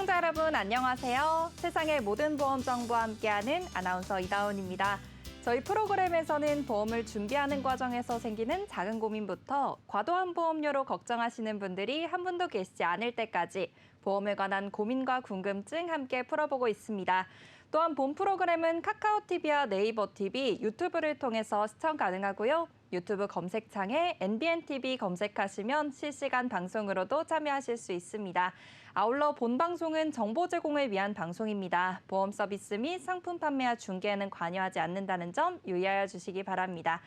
시청자 여러분 안녕하세요. 세상의 모든 보험 정보와 함께하는 아나운서 이다운입니다. 저희 프로그램에서는 보험을 준비하는 과정에서 생기는 작은 고민부터 과도한 보험료로 걱정하시는 분들이 한 분도 계시지 않을 때까지 보험에 관한 고민과 궁금증 함께 풀어보고 있습니다. 또한 본 프로그램은 카카오TV와 네이버TV, 유튜브를 통해서 시청 가능하고요. 유튜브 검색창에 NBNTV 검색하시면 실시간 방송으로도 참여하실 수 있습니다. 아울러 본 방송은 정보 제공을 위한 방송입니다. 보험 서비스 및 상품 판매와 중개에는 관여하지 않는다는 점 유의하여 주시기 바랍니다.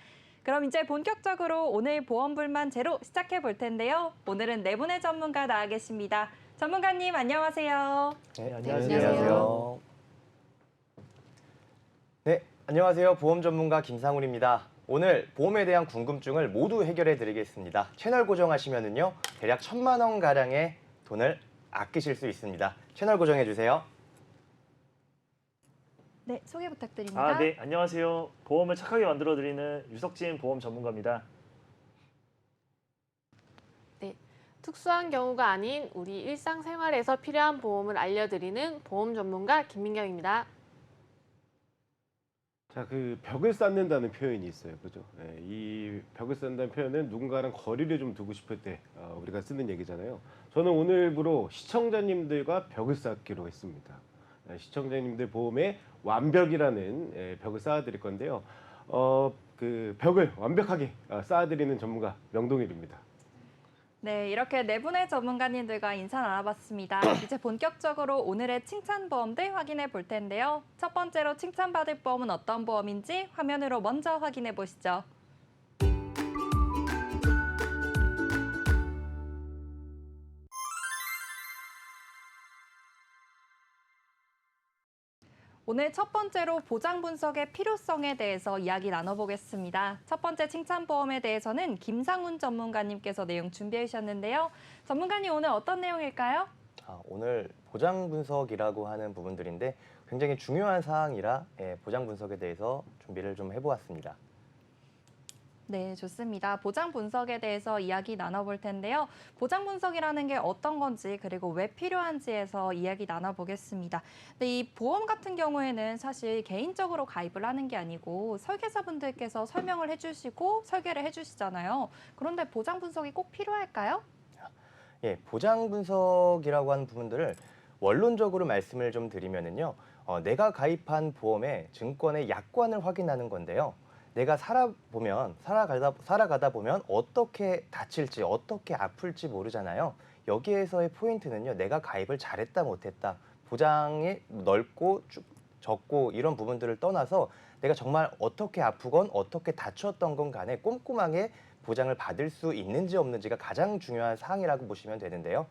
그럼 이제 본격적으로 오늘 보험 불만 제로 시작해 볼 텐데요. 오늘은 네 분의 전문가 나와 계십니다. 전문가님 안녕하세요. 네, 안녕하세요. 네, 안녕하세요. 보험 전문가 김상훈입니다. 오늘 보험에 대한 궁금증을 모두 해결해 드리겠습니다. 채널 고정하시면은요, 대략 1,000만 원 가량의 돈을 아끼실 수 있습니다. 채널 고정해 주세요. 네, 소개 부탁드립니다. 네, 안녕하세요. 보험을 착하게 만들어드리는 유석진 보험 전문가입니다. 네, 특수한 경우가 아닌 우리 일상생활에서 필요한 보험을 알려드리는 보험 전문가 김민경입니다. 자, 벽을 쌓는다는 표현이 있어요. 그죠? 예, 이 벽을 쌓는다는 표현은 누군가랑 거리를 좀 두고 싶을 때 우리가 쓰는 얘기잖아요. 저는 오늘부로 시청자님들과 벽을 쌓기로 했습니다. 시청자님들 보험에 완벽이라는 벽을 쌓아드릴 건데요. 그 벽을 완벽하게 쌓아드리는 전문가 명동일입니다. 네, 이렇게 네 분의 전문가님들과 인사 나눠봤습니다. 이제 본격적으로 오늘의 칭찬보험들 확인해 볼 텐데요. 첫 번째로 칭찬받을 보험은 어떤 보험인지 화면으로 먼저 확인해 보시죠. 오늘 첫 번째로 보장 분석의 필요성에 대해서 이야기 나눠보겠습니다. 첫 번째 칭찬보험에 대해서는 김상훈 전문가님께서 내용 준비해 주셨는데요. 전문가님 오늘 어떤 내용일까요? 오늘 보장 분석이라고 하는 부분들인데 굉장히 중요한 사항이라 보장 분석에 대해서 준비를 좀 해보았습니다. 네, 좋습니다. 보장 분석에 대해서 이야기 나눠볼 텐데요. 보장 분석이라는 게 어떤 건지 그리고 왜 필요한지에서 이야기 나눠보겠습니다. 근데 이 보험 같은 경우에는 사실 개인적으로 가입을 하는 게 아니고 설계사분들께서 설명을 해주시고 설계를 해주시잖아요. 그런데 보장 분석이 꼭 필요할까요? 예, 보장 분석이라고 하는 부분들을 원론적으로 말씀을 좀 드리면은요, 내가 가입한 보험의 증권의 약관을 확인하는 건데요. 내가 살아가다 보면 어떻게 다칠지, 어떻게 아플지 모르잖아요. 여기에서의 포인트는요, 내가 가입을 잘했다, 못했다, 보장이 넓고 적고 이런 부분들을 떠나서 내가 정말 어떻게 아프건 어떻게 다쳤던 건 간에 꼼꼼하게 보장을 받을 수 있는지 없는지가 가장 중요한 사항이라고 보시면 되는데요.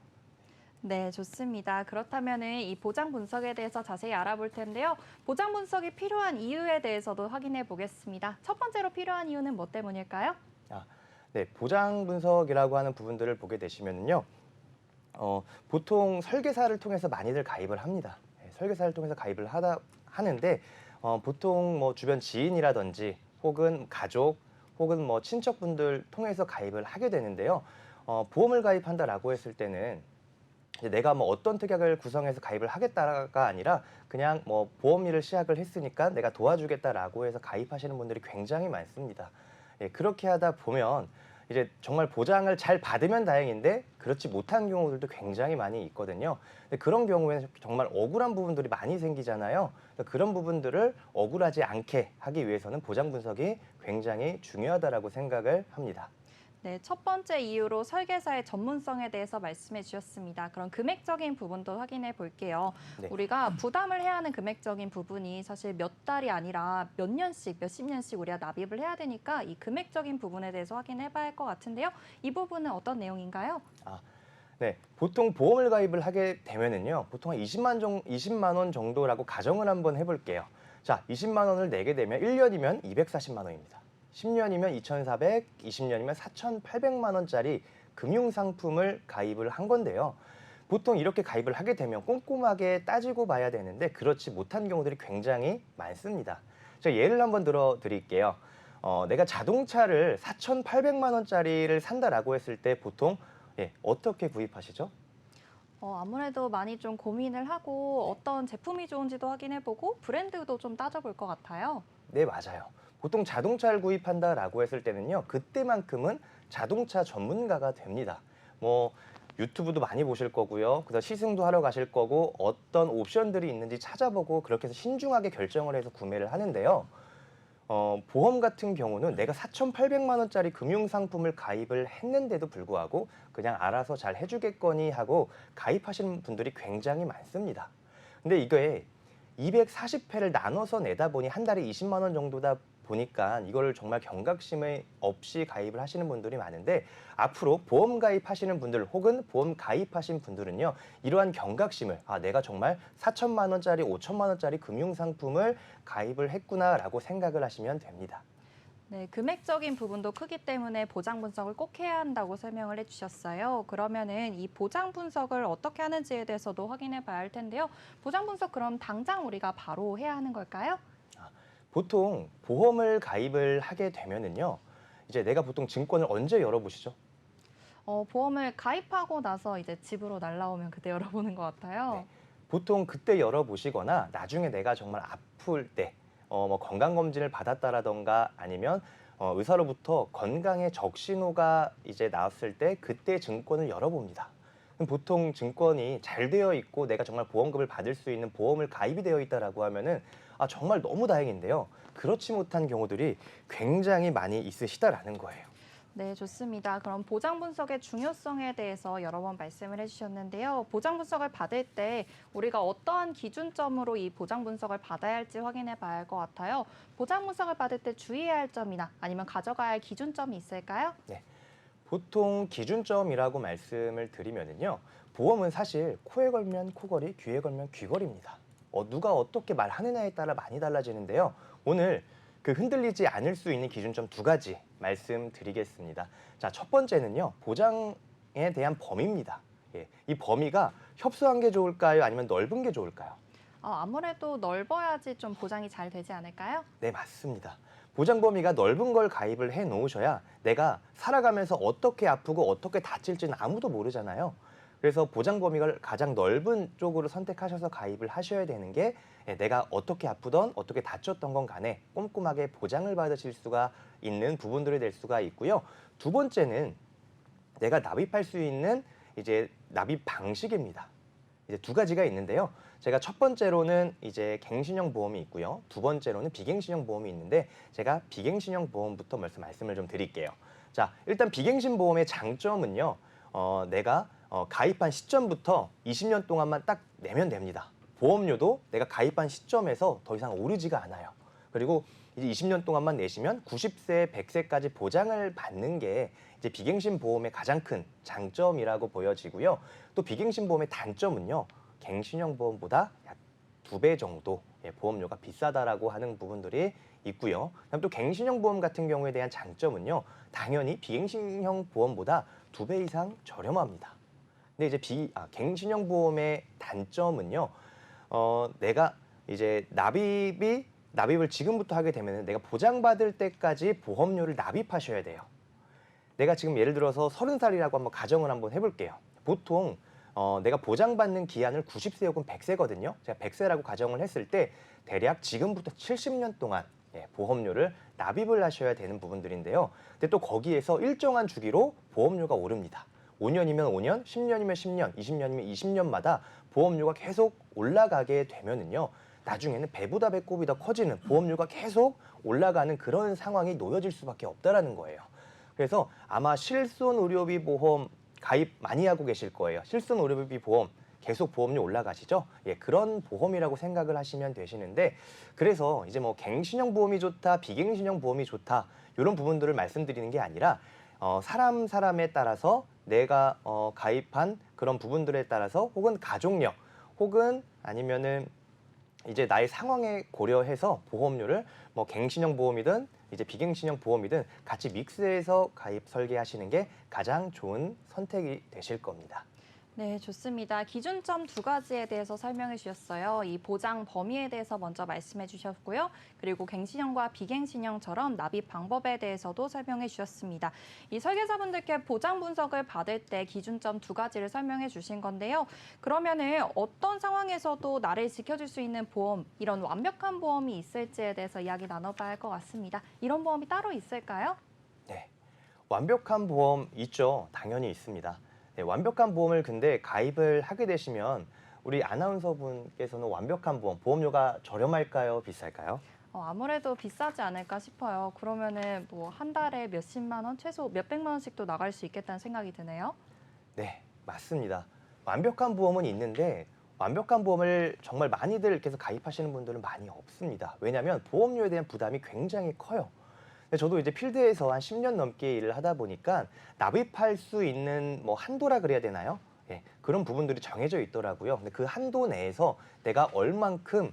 네, 좋습니다. 그렇다면은 이 보장 분석에 대해서 자세히 알아볼 텐데요. 보장 분석이 필요한 이유에 대해서도 확인해 보겠습니다. 첫 번째로 필요한 이유는 뭐 때문일까요? 네, 보장 분석이라고 하는 부분들을 보게 되시면요. 보통 설계사를 통해서 많이들 가입을 합니다. 설계사를 통해서 가입을 하는데 보통 뭐 주변 지인이라든지 혹은 가족 혹은 뭐 친척분들 통해서 가입을 하게 되는데요. 보험을 가입한다라고 했을 때는 내가 뭐 어떤 특약을 구성해서 가입을 하겠다가 아니라 그냥 뭐 보험일을 시작을 했으니까 내가 도와주겠다라고 해서 가입하시는 분들이 굉장히 많습니다. 예, 그렇게 하다 보면 이제 정말 보장을 잘 받으면 다행인데 그렇지 못한 경우들도 굉장히 많이 있거든요. 근데 그런 경우에는 정말 억울한 부분들이 많이 생기잖아요. 그런 부분들을 억울하지 않게 하기 위해서는 보장 분석이 굉장히 중요하다라고 생각을 합니다. 네, 첫 번째 이유로 설계사의 전문성에 대해서 말씀해 주셨습니다. 그럼 금액적인 부분도 확인해 볼게요. 네. 우리가 부담을 해야 하는 금액적인 부분이 사실 몇 달이 아니라 몇 년씩, 몇십 년씩 우리가 납입을 해야 되니까 이 금액적인 부분에 대해서 확인해 봐야 할 것 같은데요. 이 부분은 어떤 내용인가요? 네, 보통 보험을 가입을 하게 되면은요, 보통 한 20만 원 정도라고 가정을 한번 해볼게요. 자, 20만 원을 내게 되면 1년이면 240만 원입니다. 10년이면 2,400, 20년이면 4,800만 원짜리 금융상품을 가입을 한 건데요. 보통 이렇게 가입을 하게 되면 꼼꼼하게 따지고 봐야 되는데 그렇지 못한 경우들이 굉장히 많습니다. 제가 예를 한번 들어 드릴게요. 내가 자동차를 4,800만 원짜리를 산다라고 했을 때 보통 어떻게 구입하시죠? 아무래도 많이 좀 고민을 하고 어떤 제품이 좋은지도 확인해보고 브랜드도 좀 따져볼 것 같아요. 네, 맞아요. 보통 자동차를 구입한다라고 했을 때는요, 그때만큼은 자동차 전문가가 됩니다. 뭐 유튜브도 많이 보실 거고요. 그다음 시승도 하러 가실 거고 어떤 옵션들이 있는지 찾아보고 그렇게 해서 신중하게 결정을 해서 구매를 하는데요. 보험 같은 경우는 내가 4,800만 원짜리 금융상품을 가입을 했는데도 불구하고 그냥 알아서 잘 해주겠거니 하고 가입하시는 분들이 굉장히 많습니다. 근데 이게 240회를 나눠서 내다 보니 한 달에 20만 원 정도다 보니까 이걸 정말 경각심이 없이 가입을 하시는 분들이 많은데 앞으로 보험 가입하시는 분들 혹은 보험 가입하신 분들은요, 이러한 경각심을 내가 정말 4천만 원짜리 5천만 원짜리 금융상품을 가입을 했구나라고 생각을 하시면 됩니다. 네, 금액적인 부분도 크기 때문에 보장 분석을 꼭 해야 한다고 설명을 해주셨어요. 그러면은 이 보장 분석을 어떻게 하는지에 대해서도 확인해 봐야 할 텐데요. 보장 분석 그럼 당장 우리가 바로 해야 하는 걸까요? 보통 보험을 가입을 하게 되면은요, 이제 내가 보통 증권을 언제 열어보시죠? 보험을 가입하고 나서 이제 집으로 날라오면 그때 열어보는 것 같아요. 네. 보통 그때 열어보시거나 나중에 내가 정말 아플 때, 뭐 건강검진을 받았다라던가 아니면 의사로부터 건강의 적신호가 이제 나왔을 때 그때 증권을 열어봅니다. 그럼 보통 증권이 잘 되어 있고 내가 정말 보험금을 받을 수 있는 보험을 가입이 되어 있다라고 하면은 정말 너무 다행인데요. 그렇지 못한 경우들이 굉장히 많이 있으시다라는 거예요. 네, 좋습니다. 그럼 보장 분석의 중요성에 대해서 여러 번 말씀을 해주셨는데요. 보장 분석을 받을 때 우리가 어떠한 기준점으로 이 보장 분석을 받아야 할지 확인해 봐야 할 것 같아요. 보장 분석을 받을 때 주의해야 할 점이나 아니면 가져가야 할 기준점이 있을까요? 보통 기준점이라고 말씀을 드리면은요, 보험은 사실 코에 걸면 코걸이, 귀에 걸면 귀걸이입니다. 누가 어떻게 말하느냐에 따라 많이 달라지는데요. 오늘 그 흔들리지 않을 수 있는 기준점 2가지 말씀드리겠습니다. 자, 첫 번째는요, 보장에 대한 범위입니다. 이 범위가 협소한 게 좋을까요? 아니면 넓은 게 좋을까요? 아무래도 넓어야지 좀 보장이 잘 되지 않을까요? 네, 맞습니다. 보장 범위가 넓은 걸 가입을 해 놓으셔야 내가 살아가면서 어떻게 아프고 어떻게 다칠지는 아무도 모르잖아요. 그래서 보장 범위를 가장 넓은 쪽으로 선택하셔서 가입을 하셔야 되는 게 내가 어떻게 아프던 어떻게 다쳤던 건 간에 꼼꼼하게 보장을 받으실 수가 있는 부분들이 될 수가 있고요. 두 번째는 내가 납입할 수 있는 이제 납입 방식입니다. 이제 2가지가 있는데요. 제가 첫 번째로는 이제 갱신형 보험이 있고요. 두 번째로는 비갱신형 보험이 있는데 제가 비갱신형 보험부터 말씀을 좀 드릴게요. 자, 일단 비갱신 보험의 장점은요. 내가 가입한 시점부터 20년 동안만 딱 내면 됩니다. 보험료도 내가 가입한 시점에서 더 이상 오르지가 않아요. 그리고 이제 20년 동안만 내시면 90세, 100세까지 보장을 받는 게 이제 비갱신 보험의 가장 큰 장점이라고 보여지고요. 또 비갱신 보험의 단점은요, 갱신형 보험보다 약 2배 정도 보험료가 비싸다라고 하는 부분들이 있고요. 그다음 또 갱신형 보험 같은 경우에 대한 장점은요, 당연히 비갱신형 보험보다 2배 이상 저렴합니다. 근데 이제 갱신형 보험의 단점은요, 내가 이제 납입을 지금부터 하게 되면 내가 보장받을 때까지 보험료를 납입하셔야 돼요. 내가 지금 예를 들어서 30살이라고 한번 가정을 한번 해볼게요. 보통 내가 보장받는 기한을 90세 혹은 100세거든요. 제가 100세라고 가정을 했을 때 대략 지금부터 70년 동안 보험료를 납입을 하셔야 되는 부분들인데요. 근데 또 거기에서 일정한 주기로 보험료가 오릅니다. 5년이면 5년, 10년이면 10년, 20년이면 20년마다 보험료가 계속 올라가게 되면은요, 나중에는 배보다 배꼽이 더 커지는 보험료가 계속 올라가는 그런 상황이 놓여질 수밖에 없다라는 거예요. 그래서 아마 실손의료비 보험 가입 많이 하고 계실 거예요. 실손의료비 보험 계속 보험료 올라가시죠? 그런 보험이라고 생각을 하시면 되시는데, 그래서 이제 뭐 갱신형 보험이 좋다, 비갱신형 보험이 좋다 이런 부분들을 말씀드리는 게 아니라 사람에 따라서 내가 가입한 그런 부분들에 따라서 혹은 가족력 혹은 아니면은 이제 나의 상황에 고려해서 보험료를 뭐 갱신형 보험이든 이제 비갱신형 보험이든 같이 믹스해서 가입 설계하시는 게 가장 좋은 선택이 되실 겁니다. 네, 좋습니다. 기준점 두 가지에 대해서 설명해 주셨어요. 이 보장 범위에 대해서 먼저 말씀해 주셨고요. 그리고 갱신형과 비갱신형처럼 납입 방법에 대해서도 설명해 주셨습니다. 이 설계사분들께 보장 분석을 받을 때 기준점 두 가지를 설명해 주신 건데요. 그러면은 어떤 상황에서도 나를 지켜줄 수 있는 보험, 이런 완벽한 보험이 있을지에 대해서 이야기 나눠봐야 할 것 같습니다. 이런 보험이 따로 있을까요? 네, 완벽한 보험 있죠. 당연히 있습니다. 네, 완벽한 보험을 근데 가입을 하게 되시면 우리 아나운서분께서는 완벽한 보험, 보험료가 저렴할까요? 비쌀까요? 아무래도 비싸지 않을까 싶어요. 그러면은 뭐 한 달에 몇십만 원, 최소 몇백만 원씩도 나갈 수 있겠다는 생각이 드네요. 네, 맞습니다. 완벽한 보험은 있는데 완벽한 보험을 정말 많이들 이렇게 해서 가입하시는 분들은 많이 없습니다. 왜냐하면 보험료에 대한 부담이 굉장히 커요. 근데 저도 이제 필드에서 한 10년 넘게 일을 하다 보니까 납입할 수 있는 뭐 한도라 그래야 되나요? 예, 그런 부분들이 정해져 있더라고요. 근데 그 한도 내에서 내가 얼만큼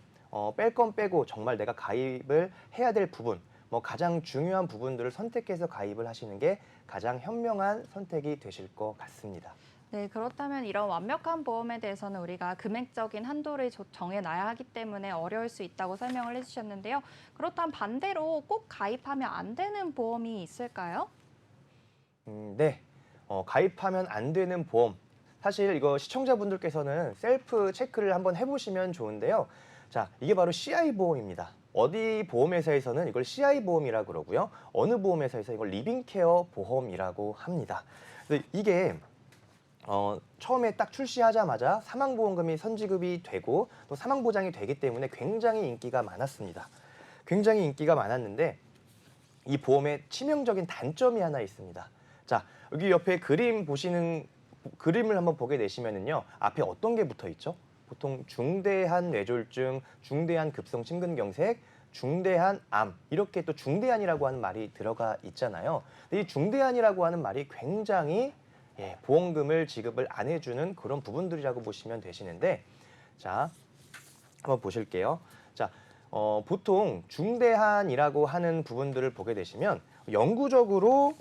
뺄 건 빼고 정말 내가 가입을 해야 될 부분, 뭐 가장 중요한 부분들을 선택해서 가입을 하시는 게 가장 현명한 선택이 되실 것 같습니다. 네, 그렇다면 이런 완벽한 보험에 대해서는 우리가 금액적인 한도를 정해놔야 하기 때문에 어려울 수 있다고 설명을 해주셨는데요. 그렇다면 반대로 꼭 가입하면 안 되는 보험이 있을까요? 네, 가입하면 안 되는 보험. 사실 이거 시청자분들께서는 셀프 체크를 한번 해보시면 좋은데요. 자, 이게 바로 CI 보험입니다. 어디 보험회사에서는 이걸 CI 보험이라고 그러고요. 어느 보험회사에서 이걸 리빙케어 보험이라고 합니다. 근데 이게 처음에 딱 출시하자마자 사망보험금이 선지급이 되고 또 사망보장이 되기 때문에 굉장히 인기가 많았습니다. 굉장히 인기가 많았는데 이 보험의 치명적인 단점이 하나 있습니다. 자, 여기 옆에 그림을 한번 보게 되시면은요. 앞에 어떤 게 붙어 있죠? 보통 중대한 뇌졸중, 중대한 급성 심근경색, 중대한 암, 이렇게 또 중대한이라고 하는 말이 들어가 있잖아요. 근데 이 중대한이라고 하는 말이 굉장히 보험금을 지급을 안 해주는 그런 부분들이라고 보시면 되시는데, 자, 한번 보실게요. 자, 보통 중대한이라고 하는 부분들을 보게 되시면 영구적으로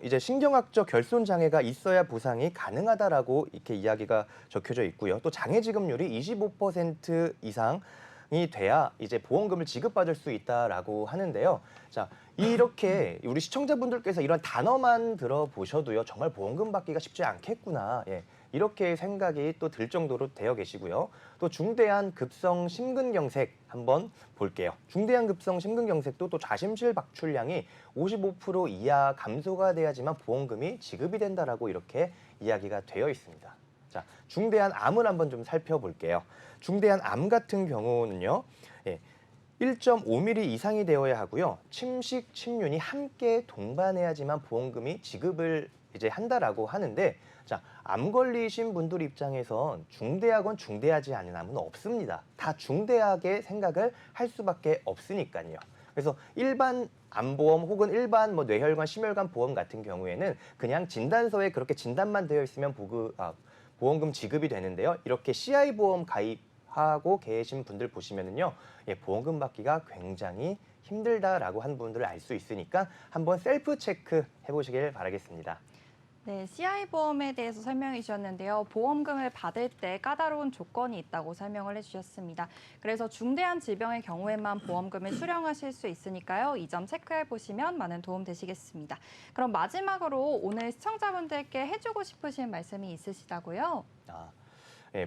이제 신경학적 결손 장애가 있어야 보상이 가능하다라고 이렇게 이야기가 적혀져 있고요. 또 장애 지급률이 25% 이상이 돼야 이제 보험금을 지급받을 수 있다라고 하는데요. 자, 이렇게 우리 시청자분들께서 이런 단어만 들어보셔도요, 정말 보험금 받기가 쉽지 않겠구나. 예, 이렇게 생각이 또 들 정도로 되어 계시고요. 또 중대한 급성 심근경색 한번 볼게요. 중대한 급성 심근경색도 또 좌심실 박출량이 55% 이하 감소가 돼야지만 보험금이 지급이 된다라고 이렇게 이야기가 되어 있습니다. 자, 중대한 암을 한번 좀 살펴볼게요. 중대한 암 같은 경우는요, 1.5mm 이상이 되어야 하고요. 침식, 침륜이 함께 동반해야지만 보험금이 지급을 이제 한다라고 하는데, 자, 암 걸리신 분들 입장에선 중대하건 중대하지 않은 암은 없습니다. 다 중대하게 생각을 할 수밖에 없으니까요. 그래서 일반 암보험 혹은 일반 뭐 뇌혈관, 심혈관 보험 같은 경우에는 그냥 진단서에 그렇게 진단만 되어 있으면 보험금 지급이 되는데요. 이렇게 CI 보험 가입하고 계신 분들 보시면은요, 보험금 받기가 굉장히 힘들다라고 한 분들을 알 수 있으니까 한번 셀프 체크 해보시길 바라겠습니다. 네, CI 보험에 대해서 설명해 주셨는데요. 보험금을 받을 때 까다로운 조건이 있다고 설명을 해주셨습니다. 그래서 중대한 질병의 경우에만 보험금을 수령하실 수 있으니까요. 이 점 체크해 보시면 많은 도움 되시겠습니다. 그럼 마지막으로 오늘 시청자분들께 해주고 싶으신 말씀이 있으시다고요?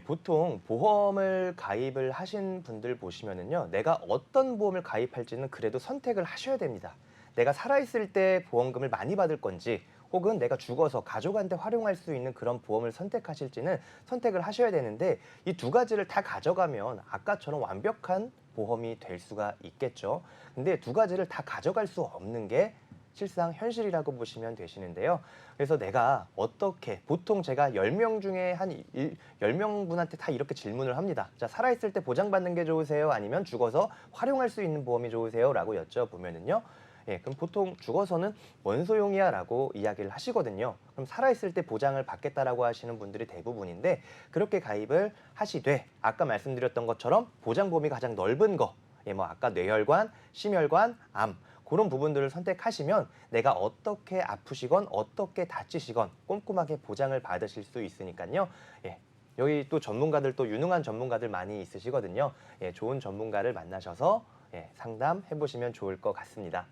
보통 보험을 가입을 하신 분들 보시면은요, 내가 어떤 보험을 가입할지는 그래도 선택을 하셔야 됩니다. 내가 살아있을 때 보험금을 많이 받을 건지 혹은 내가 죽어서 가족한테 활용할 수 있는 그런 보험을 선택하실지는 선택을 하셔야 되는데, 이 두 가지를 다 가져가면 아까처럼 완벽한 보험이 될 수가 있겠죠. 근데 두 가지를 다 가져갈 수 없는 게 실상 현실이라고 보시면 되시는데요. 그래서 내가 어떻게, 보통 제가 10명 중에 한 10명 분한테 다 이렇게 질문을 합니다. 자, 살아있을 때 보장받는 게 좋으세요? 아니면 죽어서 활용할 수 있는 보험이 좋으세요? 라고 여쭤보면은요. 그럼 보통 죽어서는 원소용이야 라고 이야기를 하시거든요. 그럼 살아있을 때 보장을 받겠다라고 하시는 분들이 대부분인데, 그렇게 가입을 하시되 아까 말씀드렸던 것처럼 보장 범위가 가장 넓은 거, 뭐 아까 뇌혈관, 심혈관, 암, 그런 부분들을 선택하시면 내가 어떻게 아프시건 어떻게 다치시건 꼼꼼하게 보장을 받으실 수 있으니까요. 예, 여기 또 전문가들 또 유능한 전문가들 많이 있으시거든요. 예, 좋은 전문가를 만나셔서 예, 상담해 보시면 좋을 것 같습니다.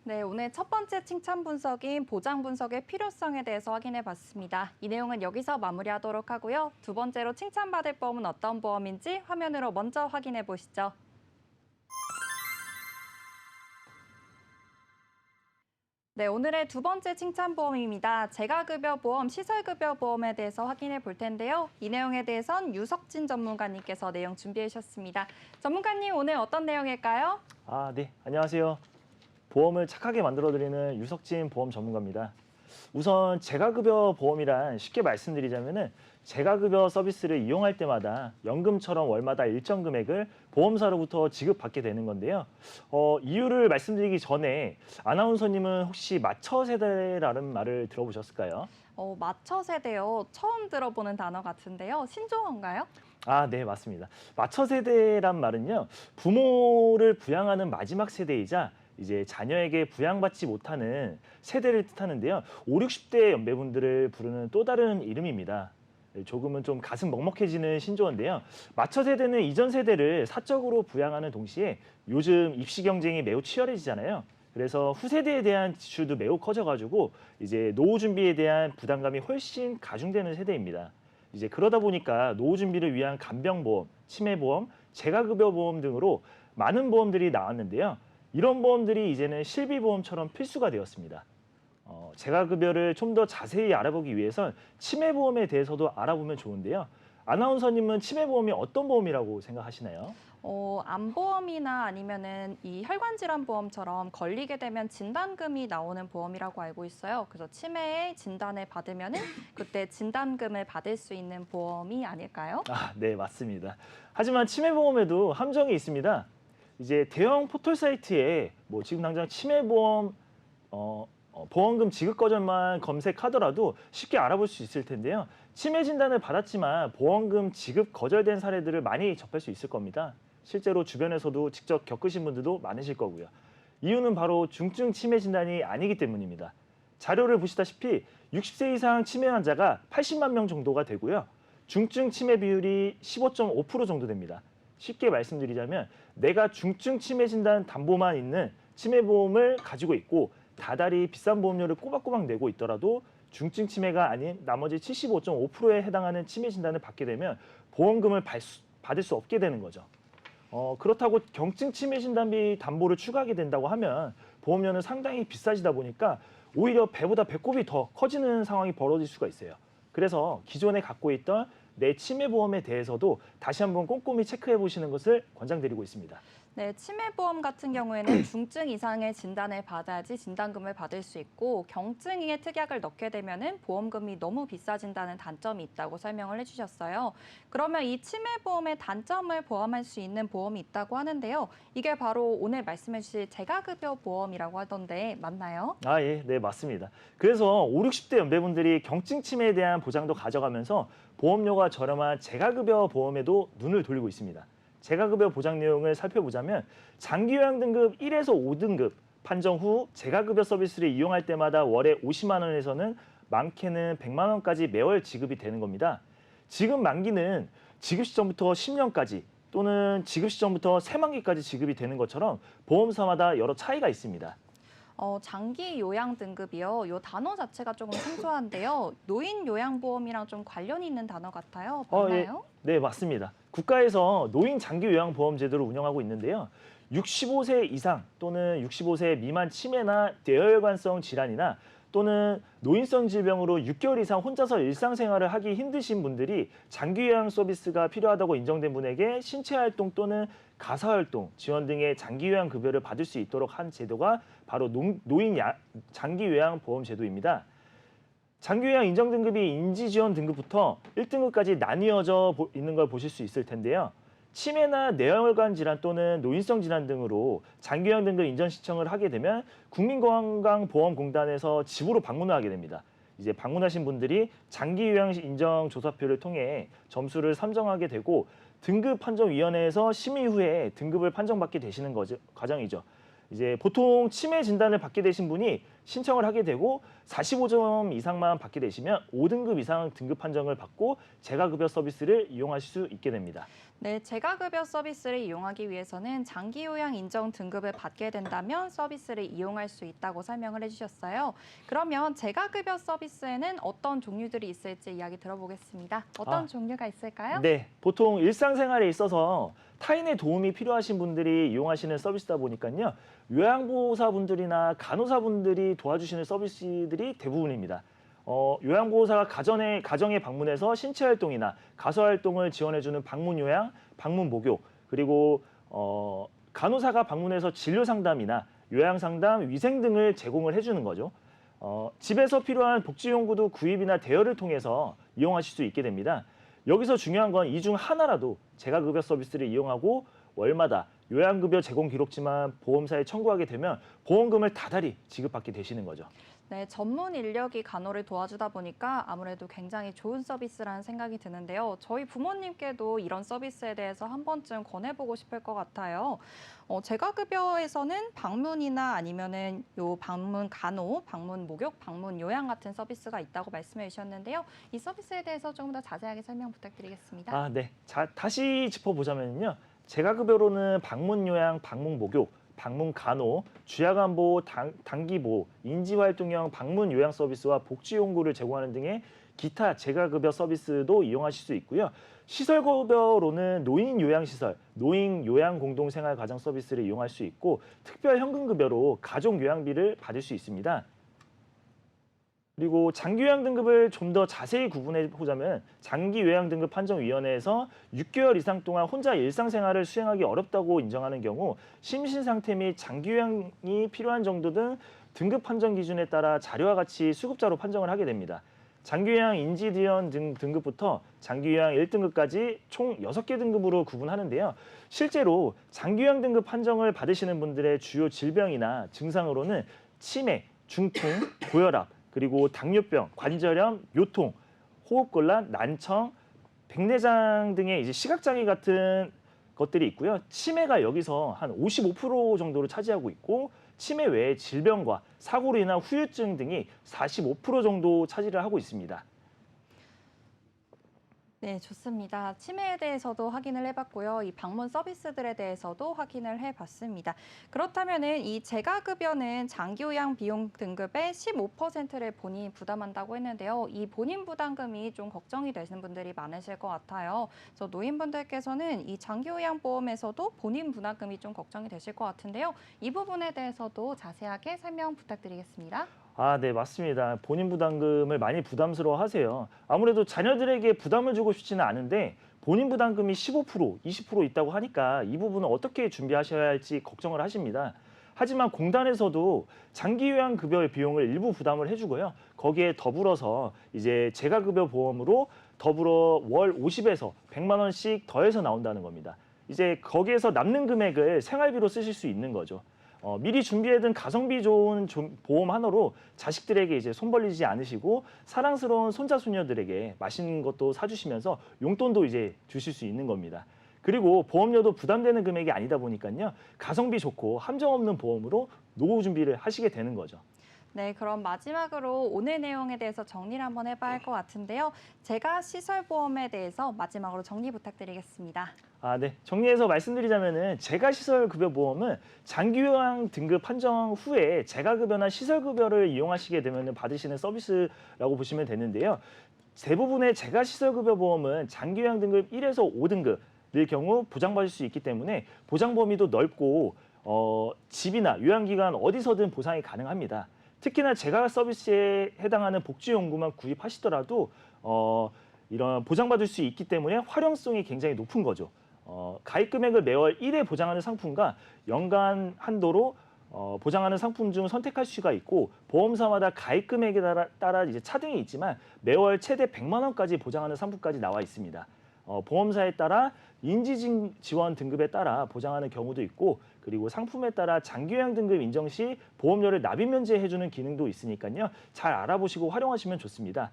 네, 오늘 첫 번째 칭찬 분석인 보장 분석의 필요성에 대해서 확인해 봤습니다. 이 내용은 여기서 마무리하도록 하고요. 두 번째로 칭찬받을 보험은 어떤 보험인지 화면으로 먼저 확인해 보시죠. 네, 오늘의 두 번째 칭찬 보험입니다. 재가급여 보험, 시설급여 보험에 대해서 확인해 볼 텐데요. 이 내용에 대해선 유석진 전문가님께서 내용 준비해 주셨습니다. 전문가님, 오늘 어떤 내용일까요? 네, 안녕하세요. 보험을 착하게 만들어드리는 유석진 보험 전문가입니다. 우선 재가급여 보험이란 쉽게 말씀드리자면은 재가급여 서비스를 이용할 때마다 연금처럼 월마다 일정 금액을 보험사로부터 지급받게 되는 건데요. 이유를 말씀드리기 전에 아나운서님은 혹시 맞처 세대라는 말을 들어보셨을까요? 맞처 세대요. 처음 들어보는 단어 같은데요. 신조어인가요? 네, 맞습니다. 맞처 세대란 말은요, 부모를 부양하는 마지막 세대이자 이제 자녀에게 부양받지 못하는 세대를 뜻하는데요. 5, 60대 연배분들을 부르는 또 다른 이름입니다. 조금은 좀 가슴 먹먹해지는 신조어인데요. 맞처 세대는 이전 세대를 사적으로 부양하는 동시에 요즘 입시 경쟁이 매우 치열해지잖아요. 그래서 후세대에 대한 지출도 매우 커져가지고 이제 노후 준비에 대한 부담감이 훨씬 가중되는 세대입니다. 이제 그러다 보니까 노후 준비를 위한 간병보험, 치매보험, 재가급여보험 등으로 많은 보험들이 나왔는데요. 이런 보험들이 이제는 실비보험처럼 필수가 되었습니다. 재가급여를 좀 더 자세히 알아보기 위해선 치매보험에 대해서도 알아보면 좋은데요. 아나운서님은 치매보험이 어떤 보험이라고 생각하시나요? 암보험이나 아니면은 이 혈관질환 보험처럼 걸리게 되면 진단금이 나오는 보험이라고 알고 있어요. 그래서 치매의 진단을 받으면은 그때 진단금을 받을 수 있는 보험이 아닐까요? 네, 맞습니다. 하지만 치매보험에도 함정이 있습니다. 이제 대형 포털 사이트에 뭐 지금 당장 치매보험 보험금 지급 거절만 검색하더라도 쉽게 알아볼 수 있을 텐데요. 치매 진단을 받았지만 보험금 지급 거절된 사례들을 많이 접할 수 있을 겁니다. 실제로 주변에서도 직접 겪으신 분들도 많으실 거고요. 이유는 바로 중증 치매 진단이 아니기 때문입니다. 자료를 보시다시피 60세 이상 치매 환자가 80만 명 정도가 되고요. 중증 치매 비율이 15.5% 정도 됩니다. 쉽게 말씀드리자면 내가 중증 치매 진단 담보만 있는 치매보험을 가지고 있고 다달이 비싼 보험료를 꼬박꼬박 내고 있더라도 중증 치매가 아닌 나머지 75.5%에 해당하는 치매 진단을 받게 되면 보험금을 받을 수 없게 되는 거죠. 그렇다고 경증 치매 진단비 담보를 추가하게 된다고 하면 보험료는 상당히 비싸지다 보니까 오히려 배보다 배꼽이 더 커지는 상황이 벌어질 수가 있어요. 그래서 기존에 갖고 있던 내 치매보험에 대해서도 다시 한번 꼼꼼히 체크해 보시는 것을 권장드리고 있습니다. 네, 치매보험 같은 경우에는 중증 이상의 진단을 받아야지 진단금을 받을 수 있고 경증의 특약을 넣게 되면은 보험금이 너무 비싸진다는 단점이 있다고 설명을 해주셨어요. 그러면 이 치매보험의 단점을 포함할 수 있는 보험이 있다고 하는데요. 이게 바로 오늘 말씀해 주실 재가급여 보험이라고 하던데 맞나요? 예, 네, 맞습니다. 그래서 5, 60대 연배분들이 경증 치매에 대한 보장도 가져가면서 보험료가 저렴한 재가급여 보험에도 눈을 돌리고 있습니다. 재가급여 보장 내용을 살펴보자면 장기요양 등급 1에서 5등급 판정 후 재가급여 서비스를 이용할 때마다 월에 50만 원에서는 많게는 100만 원까지 매월 지급이 되는 겁니다. 지급 만기는 지급 시점부터 10년까지 또는 지급 시점부터 3만기까지 지급이 되는 것처럼 보험사마다 여러 차이가 있습니다. 장기 요양 등급이요. 이 단어 자체가 조금 생소한데요. 노인 요양보험이랑 좀 관련이 있는 단어 같아요. 맞나요? 네, 맞습니다. 국가에서 노인 장기 요양 보험 제도를 운영하고 있는데요. 65세 이상 또는 65세 미만 치매나 뇌혈관성 질환이나 또는 노인성 질병으로 6개월 이상 혼자서 일상생활을 하기 힘드신 분들이 장기 요양 서비스가 필요하다고 인정된 분에게 신체 활동 또는 가사 활동 지원 등의 장기 요양 급여를 받을 수 있도록 한 제도가 바로 노인 장기 요양 보험 제도입니다. 장기 요양 인정 등급이 인지 지원 등급부터 1등급까지 나뉘어져 있는 걸 보실 수 있을 텐데요. 치매나 뇌혈관 질환 또는 노인성 질환 등으로 장기 요양 등급 인정 신청을 하게 되면 국민건강보험공단에서 집으로 방문을 하게 됩니다. 이제 방문하신 분들이 장기 요양 인정 조사표를 통해 점수를 산정하게 되고 등급 판정위원회에서 심의 후에 등급을 판정받게 되시는 과정이죠. 이제 보통 치매 진단을 받게 되신 분이 신청을 하게 되고 45점 이상만 받게 되시면 5등급 이상 등급 판정을 받고 재가급여 서비스를 이용하실 수 있게 됩니다. 네, 재가급여 서비스를 이용하기 위해서는 장기요양 인정 등급을 받게 된다면 서비스를 이용할 수 있다고 설명을 해주셨어요. 그러면 재가급여 서비스에는 어떤 종류들이 있을지 이야기 들어보겠습니다. 어떤 종류가 있을까요? 네, 보통 일상생활에 있어서 타인의 도움이 필요하신 분들이 이용하시는 서비스다 보니까요. 요양보호사분들이나 간호사분들이 도와주시는 서비스들이 대부분입니다. 요양보호사가 가정에 방문해서 신체활동이나 가서활동을 지원해주는 방문요양, 방문목욕, 그리고 간호사가 방문해서 진료상담이나 요양상담, 위생 등을 제공을 해주는 거죠. 집에서 필요한 복지용구도 구입이나 대여를 통해서 이용하실 수 있게 됩니다. 여기서 중요한 건 이 중 하나라도 재가급여 서비스를 이용하고 월마다 요양급여 제공 기록지만 보험사에 청구하게 되면 보험금을 다달이 지급받게 되시는 거죠. 네, 전문 인력이 간호를 도와주다 보니까 아무래도 굉장히 좋은 서비스라는 생각이 드는데요. 저희 부모님께도 이런 서비스에 대해서 한 번쯤 권해보고 싶을 것 같아요. 재가급여에서는 방문이나 아니면은 요 방문 간호, 방문 목욕, 방문 요양 같은 서비스가 있다고 말씀해 주셨는데요. 이 서비스에 대해서 조금 더 자세하게 설명 부탁드리겠습니다. 네. 다시 짚어보자면요. 재가급여로는 방문 요양, 방문 목욕, 방문 간호, 주야간보, 단기보, 인지활동형 방문 요양 서비스와 복지용구를 제공하는 등의 기타 재가급여 서비스도 이용하실 수 있고요. 시설급여로는 노인 요양시설, 노인 요양공동생활과정 서비스를 이용할 수 있고 특별 현금급여로 가족 요양비를 받을 수 있습니다. 그리고 장기요양 등급을 좀 더 자세히 구분해 보자면 장기요양 등급 판정위원회에서 6개월 이상 동안 혼자 일상생활을 수행하기 어렵다고 인정하는 경우 심신 상태 및 장기요양이 필요한 정도 등 등급 판정 기준에 따라 자료와 같이 수급자로 판정을 하게 됩니다. 장기요양 인지지원 등 등급부터 장기요양 1등급까지 총 6개 등급으로 구분하는데요. 실제로 장기요양 등급 판정을 받으시는 분들의 주요 질병이나 증상으로는 치매, 중풍, 고혈압, 그리고 당뇨병, 관절염, 요통, 호흡곤란, 난청, 백내장 등의 이제 시각장애 같은 것들이 있고요. 치매가 여기서 한 55% 정도를 차지하고 있고 치매 외에 질병과 사고로 인한 후유증 등이 45% 정도 차지를 하고 있습니다. 네, 좋습니다. 치매에 대해서도 확인을 해봤고요. 이 방문 서비스들에 대해서도 확인을 해봤습니다. 그렇다면은 이 재가급여는 장기요양 비용 등급의 15%를 본인이 부담한다고 했는데요. 이 본인 부담금이 좀 걱정이 되시는 분들이 많으실 것 같아요. 그래서 노인분들께서는 이 장기요양 보험에서도 본인 부담금이 좀 걱정이 되실 것 같은데요. 이 부분에 대해서도 자세하게 설명 부탁드리겠습니다. 네, 맞습니다. 본인 부담금을 많이 부담스러워하세요. 아무래도 자녀들에게 부담을 주고 싶지는 않은데 본인 부담금이 15%, 20% 있다고 하니까 이 부분은 어떻게 준비하셔야 할지 걱정을 하십니다. 하지만 공단에서도 장기요양 급여 비용을 일부 부담을 해주고요. 거기에 더불어서 이제 재가급여 보험으로 더불어 월 50에서 100만 원씩 더해서 나온다는 겁니다. 이제 거기에서 남는 금액을 생활비로 쓰실 수 있는 거죠. 미리 준비해둔 가성비 좋은 보험 하나로 자식들에게 이제 손 벌리지 않으시고 사랑스러운 손자 손녀들에게 맛있는 것도 사주시면서 용돈도 이제 주실 수 있는 겁니다. 그리고 보험료도 부담되는 금액이 아니다 보니까요. 가성비 좋고 함정 없는 보험으로 노후 준비를 하시게 되는 거죠. 네, 그럼 마지막으로 오늘 내용에 대해서 정리를 한번 해봐야 할 것 같은데요. 제가 시설보험에 대해서 마지막으로 정리 부탁드리겠습니다. 네. 정리해서 말씀드리자면은 재가시설급여보험은 장기요양 등급 판정 후에 재가급여나 시설급여를 이용하시게 되면 받으시는 서비스라고 보시면 되는데요. 대부분의 재가시설급여보험은 장기요양 등급 1에서 5등급일 경우 보장받을 수 있기 때문에 보장 범위도 넓고 집이나 요양기관 어디서든 보상이 가능합니다. 특히나 재가 서비스에 해당하는 복지용구만 구입하시더라도 이런 보장받을 수 있기 때문에 활용성이 굉장히 높은 거죠. 가입 금액을 매월 1회 보장하는 상품과 연간 한도로 보장하는 상품 중 선택할 수가 있고 보험사마다 가입 금액에 따라 이제 차등이 있지만 매월 최대 100만 원까지 보장하는 상품까지 나와 있습니다. 보험사에 따라 인지 지원 등급에 따라 보장하는 경우도 있고 그리고 상품에 따라 장기요양 등급 인정 시 보험료를 납입 면제해주는 기능도 있으니까요. 잘 알아보시고 활용하시면 좋습니다.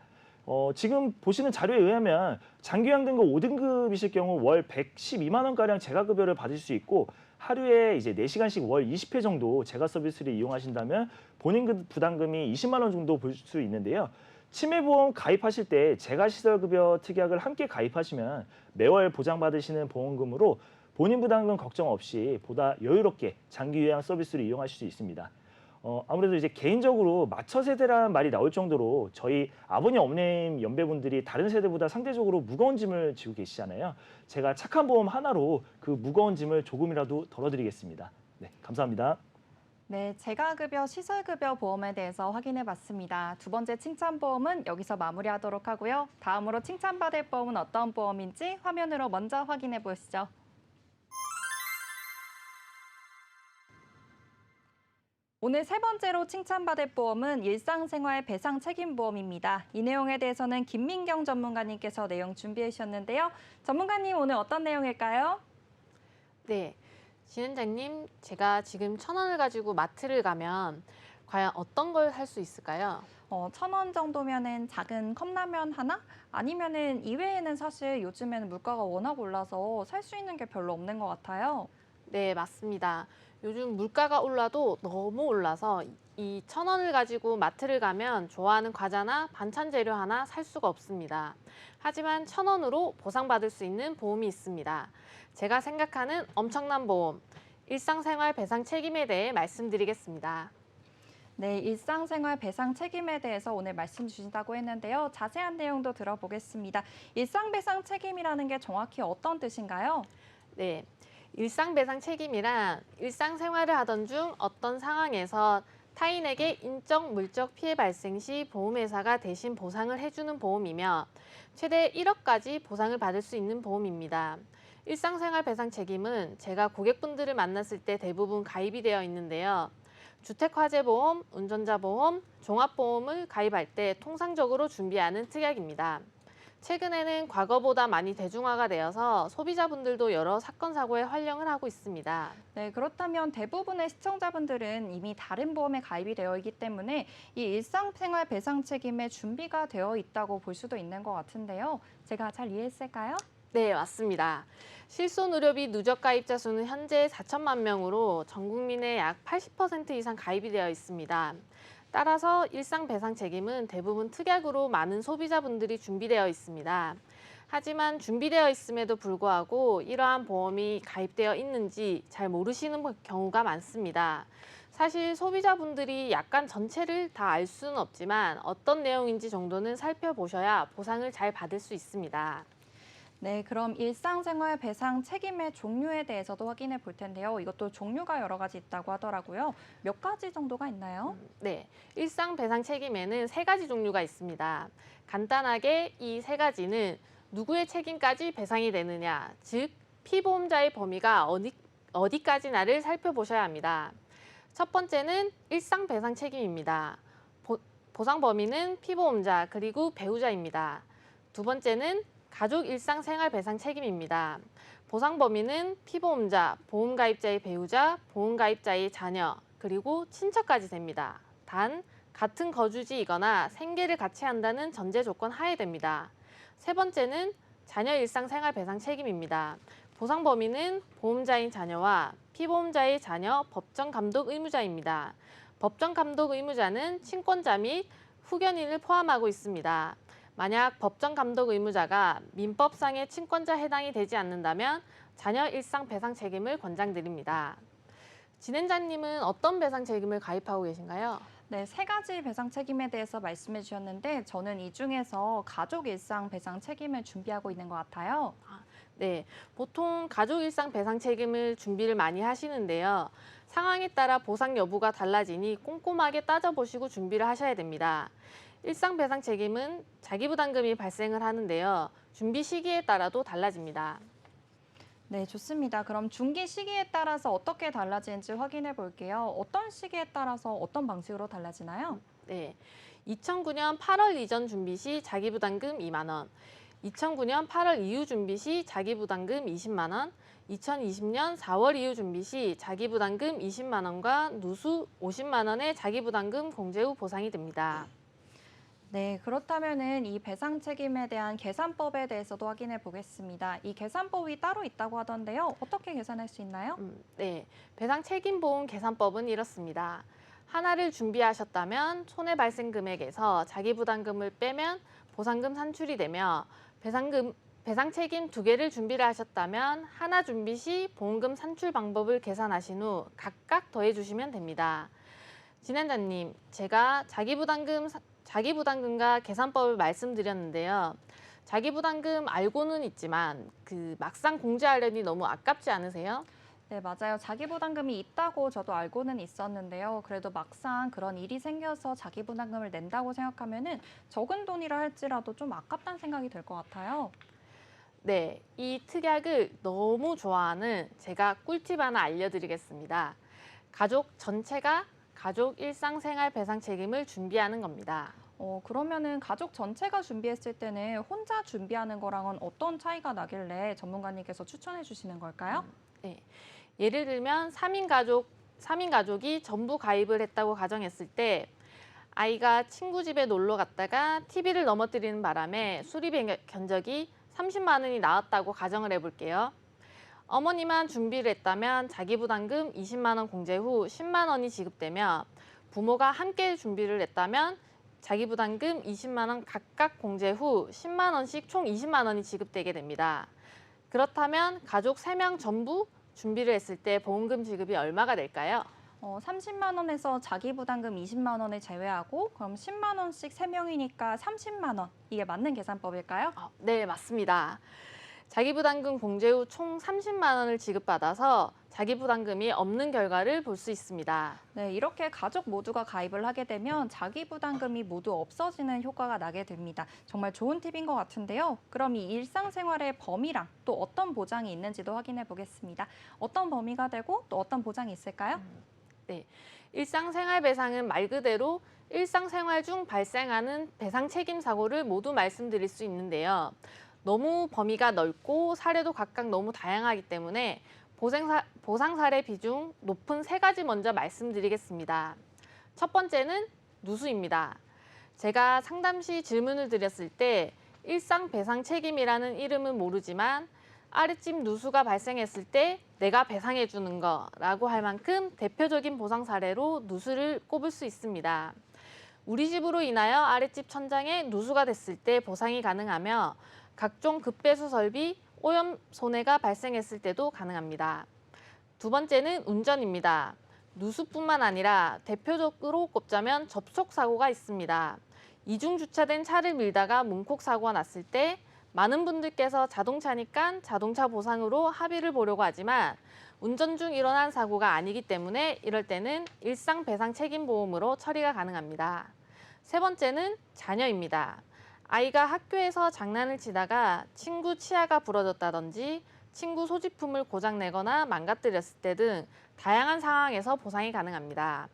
지금 보시는 자료에 의하면 장기요양 등급 5등급이실 경우 월 112만 원가량 재가급여를 받을 수 있고 하루에 이제 4시간씩 월 20회 정도 제가 서비스를 이용하신다면 본인 부담금이 20만 원 정도 볼 수 있는데요. 치매보험 가입하실 때 재가시설급여 특약을 함께 가입하시면 매월 보장받으시는 보험금으로 본인 부담금 걱정 없이 보다 여유롭게 장기 요양 서비스를 이용하실 수 있습니다. 아무래도 이제 개인적으로 맞춰 세대라는 말이 나올 정도로 저희 아버님, 어머님 연배분들이 다른 세대보다 상대적으로 무거운 짐을 지고 계시잖아요. 제가 착한 보험 하나로 그 무거운 짐을 조금이라도 덜어드리겠습니다. 네, 감사합니다. 네, 재가급여, 시설급여 보험에 대해서 확인해봤습니다. 두 번째 칭찬보험은 여기서 마무리하도록 하고요. 다음으로 칭찬받을 보험은 어떤 보험인지 화면으로 먼저 확인해 보시죠. 오늘 세 번째로 칭찬받을 보험은 일상생활 배상 책임보험입니다. 이 내용에 대해서는 김민경 전문가님께서 내용 준비해 주셨는데요. 전문가님, 오늘 어떤 내용일까요? 네, 진행자님, 제가 지금 1,000원을 가지고 마트를 가면 과연 어떤 걸 할 수 있을까요? 1,000원 정도면은 작은 컵라면 하나? 아니면은 이외에는 사실 요즘에는 물가가 워낙 올라서 살 수 있는 게 별로 없는 것 같아요. 네, 맞습니다. 요즘 물가가 올라도 너무 올라서 이 1,000원을 가지고 마트를 가면 좋아하는 과자나 반찬 재료 하나 살 수가 없습니다. 하지만 1,000원으로 보상받을 수 있는 보험이 있습니다. 제가 생각하는 엄청난 보험, 일상생활 배상 책임에 대해 말씀드리겠습니다. 네, 일상생활 배상 책임에 대해서 오늘 말씀 주신다고 했는데요. 자세한 내용도 들어보겠습니다. 일상배상 책임이라는 게 정확히 어떤 뜻인가요? 네, 일상배상 책임이란 일상생활을 하던 중 어떤 상황에서 타인에게 인적, 물적 피해 발생 시 보험회사가 대신 보상을 해주는 보험이며 최대 1억까지 보상을 받을 수 있는 보험입니다. 일상생활 배상 책임은 제가 고객분들을 만났을 때 대부분 가입이 되어 있는데요. 주택화재보험, 운전자보험, 종합보험을 가입할 때 통상적으로 준비하는 특약입니다. 최근에는 과거보다 많이 대중화가 되어서 소비자분들도 여러 사건, 사고에 활용을 하고 있습니다. 네, 그렇다면 대부분의 시청자분들은 이미 다른 보험에 가입이 되어 있기 때문에 이 일상생활 배상 책임에 준비가 되어 있다고 볼 수도 있는 것 같은데요. 제가 잘 이해했을까요? 네, 맞습니다. 실손의료비 누적 가입자 수는 현재 4천만 명으로 전 국민의 약 80% 이상 가입이 되어 있습니다. 따라서 일상 배상 책임은 대부분 특약으로 많은 소비자분들이 준비되어 있습니다. 하지만 준비되어 있음에도 불구하고 이러한 보험이 가입되어 있는지 잘 모르시는 경우가 많습니다. 사실 소비자분들이 약간 전체를 다 알 수는 없지만 어떤 내용인지 정도는 살펴보셔야 보상을 잘 받을 수 있습니다. 네, 그럼 일상생활 배상 책임의 종류에 대해서도 확인해 볼 텐데요. 이것도 종류가 여러 가지 있다고 하더라고요. 몇 가지 정도가 있나요? 네, 일상 배상 책임에는 3가지 종류가 있습니다. 간단하게 이 3가지는 누구의 책임까지 배상이 되느냐, 즉 피보험자의 범위가 어디까지나를 살펴보셔야 합니다. 첫 번째는 일상 배상 책임입니다. 보상 범위는 피보험자 그리고 배우자입니다. 두 번째는 가족 일상 생활 배상 책임입니다. 보상 범위는 피보험자, 보험가입자의 배우자, 보험가입자의 자녀, 그리고 친척까지 됩니다. 단, 같은 거주지이거나 생계를 같이 한다는 전제 조건 하에 됩니다. 세 번째는 자녀 일상 생활 배상 책임입니다. 보상 범위는 보험자인 자녀와 피보험자의 자녀, 법정 감독 의무자입니다. 법정 감독 의무자는 친권자 및 후견인을 포함하고 있습니다. 만약 법정 감독 의무자가 민법상의 친권자 해당이 되지 않는다면 자녀 일상 배상 책임을 권장드립니다. 진행자님은 어떤 배상 책임을 가입하고 계신가요? 네, 3가지 배상 책임에 대해서 말씀해 주셨는데 저는 이 중에서 가족 일상 배상 책임을 준비하고 있는 것 같아요. 네, 보통 가족 일상 배상 책임을 준비를 많이 하시는데요. 상황에 따라 보상 여부가 달라지니 꼼꼼하게 따져보시고 준비를 하셔야 됩니다. 일상 배상 책임은 자기 부담금이 발생을 하는데요. 준비 시기에 따라도 달라집니다. 네, 좋습니다. 그럼 준비 시기에 따라서 어떻게 달라지는지 확인해 볼게요. 어떤 시기에 따라서 어떤 방식으로 달라지나요? 네, 2009년 8월 이전 준비 시 자기 부담금 2만 원, 2009년 8월 이후 준비 시 자기 부담금 20만 원, 2020년 4월 이후 준비 시 자기 부담금 20만 원과 누수 50만 원의 자기 부담금 공제 후 보상이 됩니다. 네, 그렇다면은 이 배상 책임에 대한 계산법에 대해서도 확인해 보겠습니다. 이 계산법이 따로 있다고 하던데요. 어떻게 계산할 수 있나요? 네, 배상 책임 보험 계산법은 이렇습니다. 하나를 준비하셨다면 손해 발생 금액에서 자기 부담금을 빼면 보상금 산출이 되며 배상 책임 두 개를 준비를 하셨다면 하나 준비 시 보험금 산출 방법을 계산하신 후 각각 더해 주시면 됩니다. 진행자님, 제가 자기 부담금과 계산법을 말씀드렸는데요. 자기 부담금 알고는 있지만 막상 공제하려니 너무 아깝지 않으세요? 네, 맞아요. 자기 부담금이 있다고 저도 알고는 있었는데요. 그래도 막상 그런 일이 생겨서 자기 부담금을 낸다고 생각하면은 적은 돈이라 할지라도 좀 아깝다는 생각이 들 것 같아요. 네, 이 특약을 너무 좋아하는 제가 꿀팁 하나 알려드리겠습니다. 가족 전체가 가족 일상생활 배상 책임을 준비하는 겁니다. 그러면은 가족 전체가 준비했을 때는 혼자 준비하는 거랑은 어떤 차이가 나길래 전문가님께서 추천해 주시는 걸까요? 네, 예를 들면 3인 가족이 전부 가입을 했다고 가정했을 때 아이가 친구 집에 놀러 갔다가 TV를 넘어뜨리는 바람에 수리비 견적이 30만 원이 나왔다고 가정을 해볼게요. 어머니만 준비를 했다면 자기 부담금 20만 원 공제 후 10만 원이 지급되며 부모가 함께 준비를 했다면 자기 부담금 20만 원 각각 공제 후 10만 원씩 총 20만 원이 지급되게 됩니다. 그렇다면 가족 3명 전부 준비를 했을 때 보험금 지급이 얼마가 될까요? 30만 원에서 자기 부담금 20만 원을 제외하고 그럼 10만 원씩 3명이니까 30만 원. 이게 맞는 계산법일까요? 네, 맞습니다. 자기 부담금 공제 후 총 30만 원을 지급받아서 자기 부담금이 없는 결과를 볼 수 있습니다. 네, 이렇게 가족 모두가 가입을 하게 되면 자기 부담금이 모두 없어지는 효과가 나게 됩니다. 정말 좋은 팁인 것 같은데요. 그럼 이 일상생활의 범위랑 또 어떤 보장이 있는지도 확인해 보겠습니다. 어떤 범위가 되고 또 어떤 보장이 있을까요? 네, 일상생활 배상은 말 그대로 일상생활 중 발생하는 배상 책임 사고를 모두 말씀드릴 수 있는데요. 너무 범위가 넓고 사례도 각각 너무 다양하기 때문에 보상 사례 비중 높은 3가지 먼저 말씀드리겠습니다. 첫 번째는 누수입니다. 제가 상담 시 질문을 드렸을 때 일상 배상 책임이라는 이름은 모르지만 아랫집 누수가 발생했을 때 내가 배상해 주는 거라고 할 만큼 대표적인 보상 사례로 누수를 꼽을 수 있습니다. 우리 집으로 인하여 아랫집 천장에 누수가 됐을 때 보상이 가능하며 각종 급배수 설비, 오염 손해가 발생했을 때도 가능합니다. 두 번째는 운전입니다. 누수뿐만 아니라 대표적으로 꼽자면 접촉 사고가 있습니다. 이중 주차된 차를 밀다가 문콕 사고가 났을 때 많은 분들께서 자동차니까 자동차 보상으로 합의를 보려고 하지만 운전 중 일어난 사고가 아니기 때문에 이럴 때는 일상 배상 책임 보험으로 처리가 가능합니다. 세 번째는 자녀입니다. 아이가 학교에서 장난을 치다가 친구 치아가 부러졌다든지 친구 소지품을 고장내거나 망가뜨렸을 때 등 다양한 상황에서 보상이 가능합니다.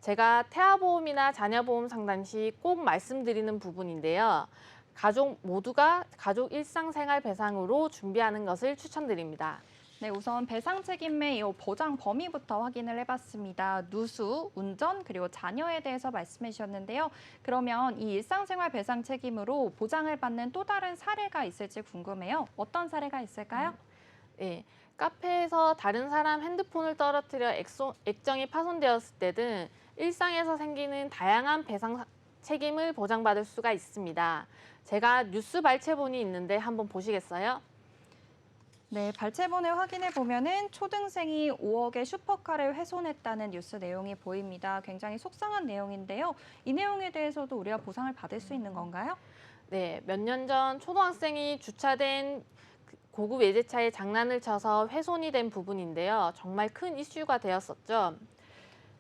제가 태아보험이나 자녀보험 상담 시 꼭 말씀드리는 부분인데요. 가족 모두가 가족 일상생활 배상으로 준비하는 것을 추천드립니다. 네, 우선 배상 책임의 이 보장 범위부터 확인을 해봤습니다. 누수, 운전, 그리고 자녀에 대해서 말씀해 주셨는데요. 그러면 이 일상생활 배상 책임으로 보장을 받는 또 다른 사례가 있을지 궁금해요. 어떤 사례가 있을까요? 네, 카페에서 다른 사람 핸드폰을 떨어뜨려 액정이 파손되었을 때 등 일상에서 생기는 다양한 배상 책임을 보장받을 수가 있습니다. 제가 뉴스 발췌본이 있는데 한번 보시겠어요? 네, 발췌본에 확인해 보면은 초등생이 5억의 슈퍼카를 훼손했다는 뉴스 내용이 보입니다. 굉장히 속상한 내용인데요. 이 내용에 대해서도 우리가 보상을 받을 수 있는 건가요? 네, 몇 년 전 초등학생이 주차된 고급 외제차에 장난을 쳐서 훼손이 된 부분인데요. 정말 큰 이슈가 되었었죠.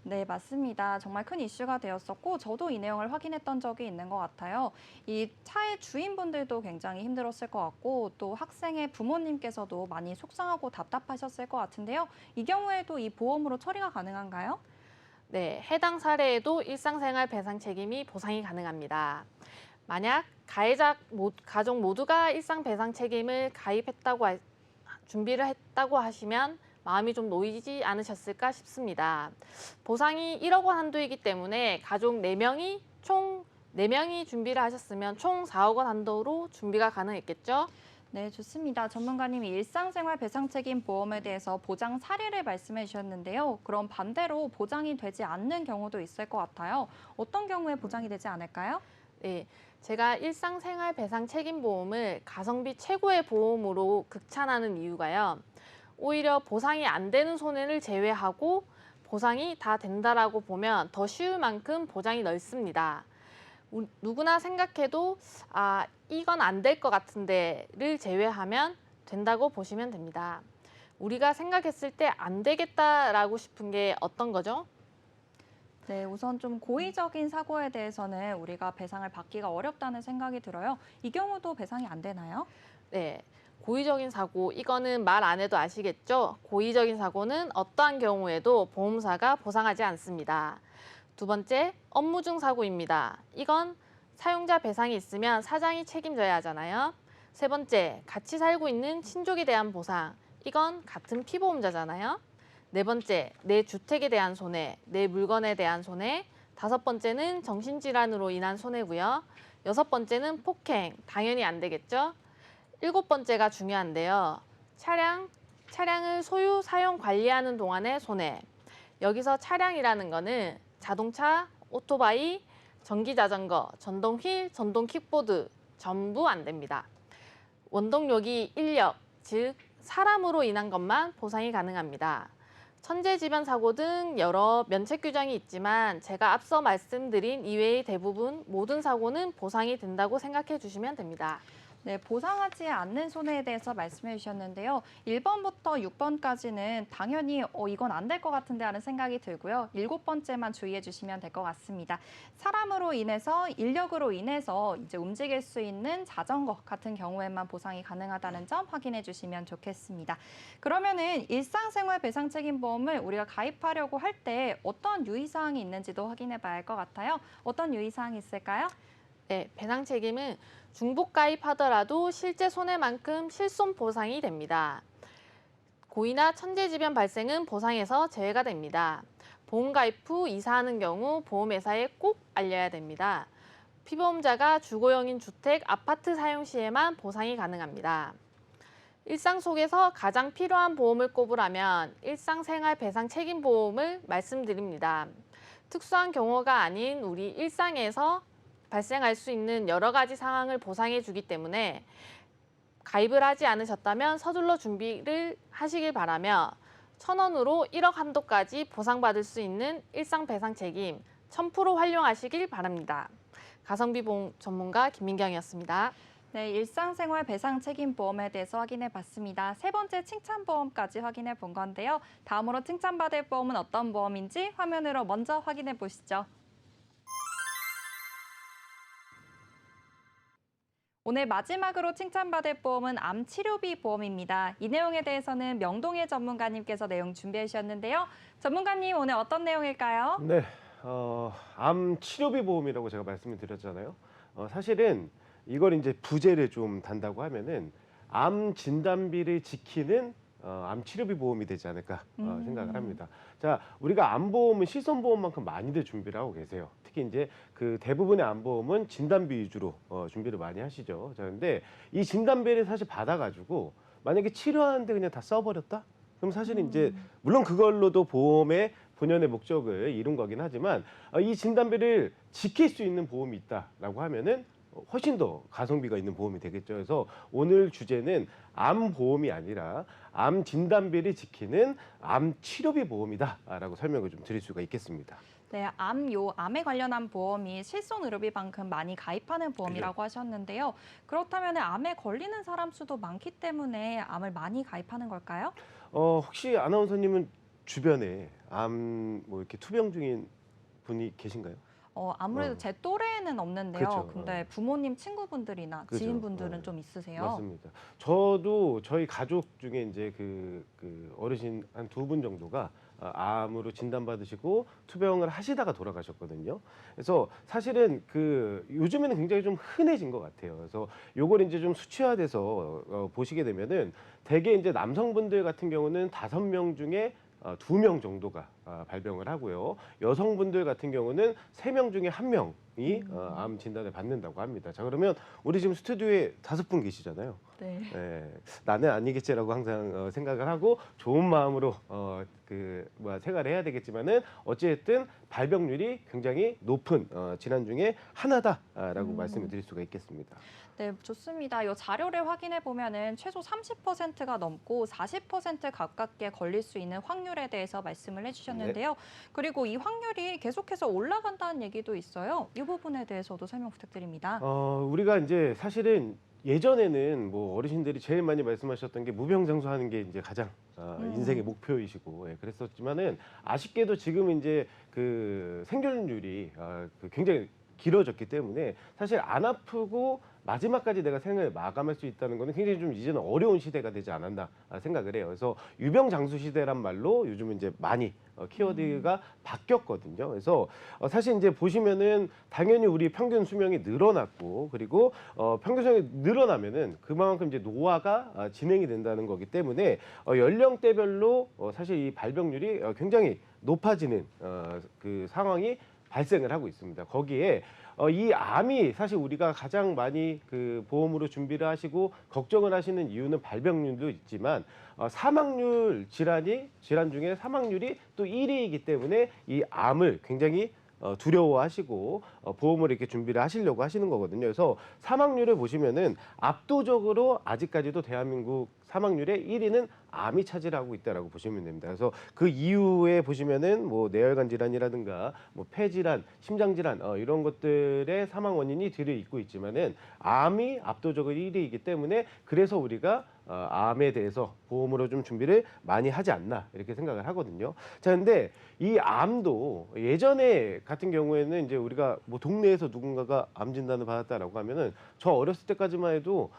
네, 맞습니다. 정말 큰 이슈가 되었었고 저도 이 내용을 확인했던 적이 있는 것 같아요. 이 차의 주인분들도 굉장히 힘들었을 것 같고 또 학생의 부모님께서도 많이 속상하고 답답하셨을 것 같은데요. 이 경우에도 이 보험으로 처리가 가능한가요? 네, 해당 사례에도 일상생활 배상 책임이 보상이 가능합니다. 만약 가족 모두가 일상 배상 책임을 준비를 했다고 하시면 마음이 좀 놓이지 않으셨을까 싶습니다. 보상이 1억 원 한도이기 때문에 가족 4명이 총 4명이 준비를 하셨으면 총 4억 원 한도로 준비가 가능했겠죠? 네, 좋습니다. 전문가님이 일상생활 배상 책임 보험에 대해서 보장 사례를 말씀해 주셨는데요. 그럼 반대로 보장이 되지 않는 경우도 있을 것 같아요. 어떤 경우에 보장이 되지 않을까요? 네, 제가 일상생활 배상 책임 보험을 가성비 최고의 보험으로 극찬하는 이유가요. 오히려 보상이 안 되는 손해를 제외하고 보상이 다 된다라고 보면 더 쉬울 만큼 보장이 넓습니다. 누구나 생각해도 이건 안 될 것 같은데를 제외하면 된다고 보시면 됩니다. 우리가 생각했을 때 안 되겠다라고 싶은 게 어떤 거죠? 네, 우선 좀 고의적인 사고에 대해서는 우리가 배상을 받기가 어렵다는 생각이 들어요. 이 경우도 배상이 안 되나요? 네, 고의적인 사고, 이거는 말 안 해도 아시겠죠? 고의적인 사고는 어떠한 경우에도 보험사가 보상하지 않습니다. 두 번째, 업무 중 사고입니다. 이건 사용자 배상이 있으면 사장이 책임져야 하잖아요. 세 번째, 같이 살고 있는 친족에 대한 보상. 이건 같은 피보험자잖아요. 네 번째, 내 주택에 대한 손해, 내 물건에 대한 손해. 다섯 번째는 정신질환으로 인한 손해고요. 여섯 번째는 폭행, 당연히 안 되겠죠. 일곱 번째가 중요한데요. 차량을 소유, 사용, 관리하는 동안의 손해. 여기서 차량이라는 거는 자동차, 오토바이, 전기자전거, 전동휠, 전동 킥보드 전부 안 됩니다. 원동력이 인력, 즉 사람으로 인한 것만 보상이 가능합니다. 천재지변 사고 등 여러 면책 규정이 있지만 제가 앞서 말씀드린 이외의 대부분 모든 사고는 보상이 된다고 생각해 주시면 됩니다. 네, 보상하지 않는 손해에 대해서 말씀해 주셨는데요. 1번부터 6번까지는 당연히 이건 안 될 것 같은데 하는 생각이 들고요. 7번째만 주의해 주시면 될 것 같습니다. 사람으로 인해서, 인력으로 인해서 이제 움직일 수 있는 자전거 같은 경우에만 보상이 가능하다는 점 확인해 주시면 좋겠습니다. 그러면은 일상생활 배상 책임보험을 우리가 가입하려고 할 때 어떤 유의사항이 있는지도 확인해 봐야 할 것 같아요. 어떤 유의사항이 있을까요? 네, 배상 책임은 중복 가입하더라도 실제 손해만큼 실손 보상이 됩니다. 고의나 천재지변 발생은 보상에서 제외가 됩니다. 보험 가입 후 이사하는 경우 보험회사에 꼭 알려야 됩니다. 피보험자가 주거용인 주택, 아파트 사용 시에만 보상이 가능합니다. 일상 속에서 가장 필요한 보험을 꼽으라면 일상생활 배상 책임 보험을 말씀드립니다. 특수한 경우가 아닌 우리 일상에서 발생할 수 있는 여러 가지 상황을 보상해 주기 때문에 가입을 하지 않으셨다면 서둘러 준비를 하시길 바라며 1,000원으로 1억 한도까지 보상받을 수 있는 일상 배상 책임 1000% 활용하시길 바랍니다. 가성비 보험 전문가 김민경이었습니다. 네, 일상생활 배상 책임 보험에 대해서 확인해 봤습니다. 세 번째 칭찬 보험까지 확인해 본 건데요. 다음으로 칭찬받을 보험은 어떤 보험인지 화면으로 먼저 확인해 보시죠. 오늘 마지막으로 칭찬받을 보험은 암 치료비 보험입니다. 이 내용에 대해서는 명동의 전문가님께서 내용 준비해 주셨는데요. 전문가님, 오늘 어떤 내용일까요? 네, 암 치료비 보험이라고 제가 말씀을 드렸잖아요. 사실은 이걸 이제 부제를 좀 단다고 하면은 암 진단비를 지키는 암 치료비 보험이 되지 않을까 생각을 합니다. 자, 우리가 암 보험은 실손 보험만큼 많이들 준비를 하고 계세요. 특히 이제 그 대부분의 암 보험은 진단비 위주로 준비를 많이 하시죠. 자, 근데 이 진단비를 사실 받아가지고 만약에 치료하는데 그냥 다 써버렸다? 그럼 사실은 이제 물론 그걸로도 보험의 본연의 목적을 이룬 거긴 하지만 이 진단비를 지킬 수 있는 보험이 있다라고 하면은 훨씬 더 가성비가 있는 보험이 되겠죠. 그래서 오늘 주제는 암 보험이 아니라 암 진단비를 지키는 암 치료비 보험이다라고 설명을 좀 드릴 수가 있겠습니다. 네, 암에 관련한 보험이 실손 의료비만큼 많이 가입하는 보험이라고 하셨는데요. 그렇다면 암에 걸리는 사람 수도 많기 때문에 암을 많이 가입하는 걸까요? 혹시 아나운서님은 주변에 암 뭐 이렇게 투병 중인 분이 계신가요? 아무래도 제 또래에는 없는데요. 그쵸. 근데 부모님, 친구분들이나 그죠. 지인분들은 좀 있으세요? 맞습니다. 저도 저희 가족 중에 이제 그 어르신 한 2분 정도가 암으로 진단받으시고 투병을 하시다가 돌아가셨거든요. 그래서 사실은 그 요즘에는 굉장히 좀 흔해진 것 같아요. 그래서 요걸 이제 좀 수치화돼서 보시게 되면은 대개 이제 남성분들 같은 경우는 5명 중에 2명 정도가 발병을 하고요. 여성분들 같은 경우는 3명 중에 1명이 암 진단을 받는다고 합니다. 자, 그러면 우리 지금 스튜디오에 5분 계시잖아요. 네. 예, 나는 아니겠지라고 항상 생각을 하고 좋은 마음으로 생활을 해야 되겠지만은 어찌됐든 발병률이 굉장히 높은 질환 중에 하나다라고 말씀을 드릴 수가 있겠습니다. 네, 좋습니다. 이 자료를 확인해 보면은 최소 30%가 넘고 40% 가깝게 걸릴 수 있는 확률에 대해서 말씀을 해주셨는데요. 그리고 이 확률이 계속해서 올라간다는 얘기도 있어요. 이 부분에 대해서도 설명 부탁드립니다. 우리가 이제 사실은 예전에는 뭐 어르신들이 제일 많이 말씀하셨던 게 무병장수하는 게 이제 가장 인생의 목표이시고 그랬었지만은 아쉽게도 지금 이제 그 생존율이 굉장히 길어졌기 때문에 사실 안 아프고 마지막까지 내가 생을 마감할 수 있다는 거는 굉장히 좀 이제는 어려운 시대가 되지 않았나 생각을 해요. 그래서 유병장수 시대란 말로 요즘은 이제 많이 키워드가 바뀌었거든요. 그래서 사실 이제 보시면은 당연히 우리 평균 수명이 늘어났고 그리고 평균 수명이 늘어나면은 그만큼 이제 노화가 진행이 된다는 거기 때문에 연령대별로 사실 이 발병률이 굉장히 높아지는 그 상황이 발생을 하고 있습니다. 거기에 이 암이 사실 우리가 가장 많이 그 보험으로 준비를 하시고 걱정을 하시는 이유는 발병률도 있지만 사망률 질환 중에 사망률이 또 1위이기 때문에 이 암을 굉장히 두려워하시고 보험을 이렇게 준비를 하시려고 하시는 거거든요. 그래서 사망률을 보시면은 압도적으로 아직까지도 대한민국 사망률의 1위는 암이 차지하고 있다라고 보시면 됩니다. 그래서 그 이후에 보시면은 뭐 뇌혈관 질환이라든가 뭐 폐질환, 심장 질환 이런 것들의 사망 원인이 들어 있고 있지만은 암이 압도적으로 1위이기 때문에 그래서 우리가 암에 대해서 보험으로 좀 준비를 많이 하지 않나 이렇게 생각을 하거든요. 자, 근데 이 암도 예전에 같은 경우에는 이제 우리가 뭐 동네에서 누군가가 암 진단을 받았다라고 하면은 저 어렸을 때까지만 해도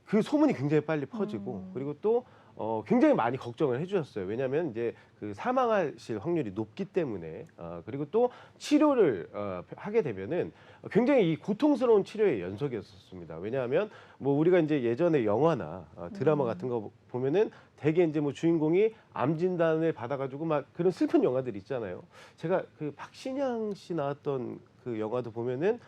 그 소문이 굉장히 빨리 퍼지고 그리고 또 굉장히 많이 걱정을 해주셨어요. 왜냐하면 이제 그 사망하실 확률이 높기 때문에 그리고 또 치료를 하게 되면은 굉장히 이 고통스러운 치료의 연속이었습니다. 왜냐하면 뭐 우리가 이제 예전에 영화나 드라마 같은 거 보면은 대개 이제 뭐 주인공이 암 진단을 받아가지고 막 그런 슬픈 영화들 있잖아요. 제가 그 박신양 씨 나왔던 그 영화도 보면은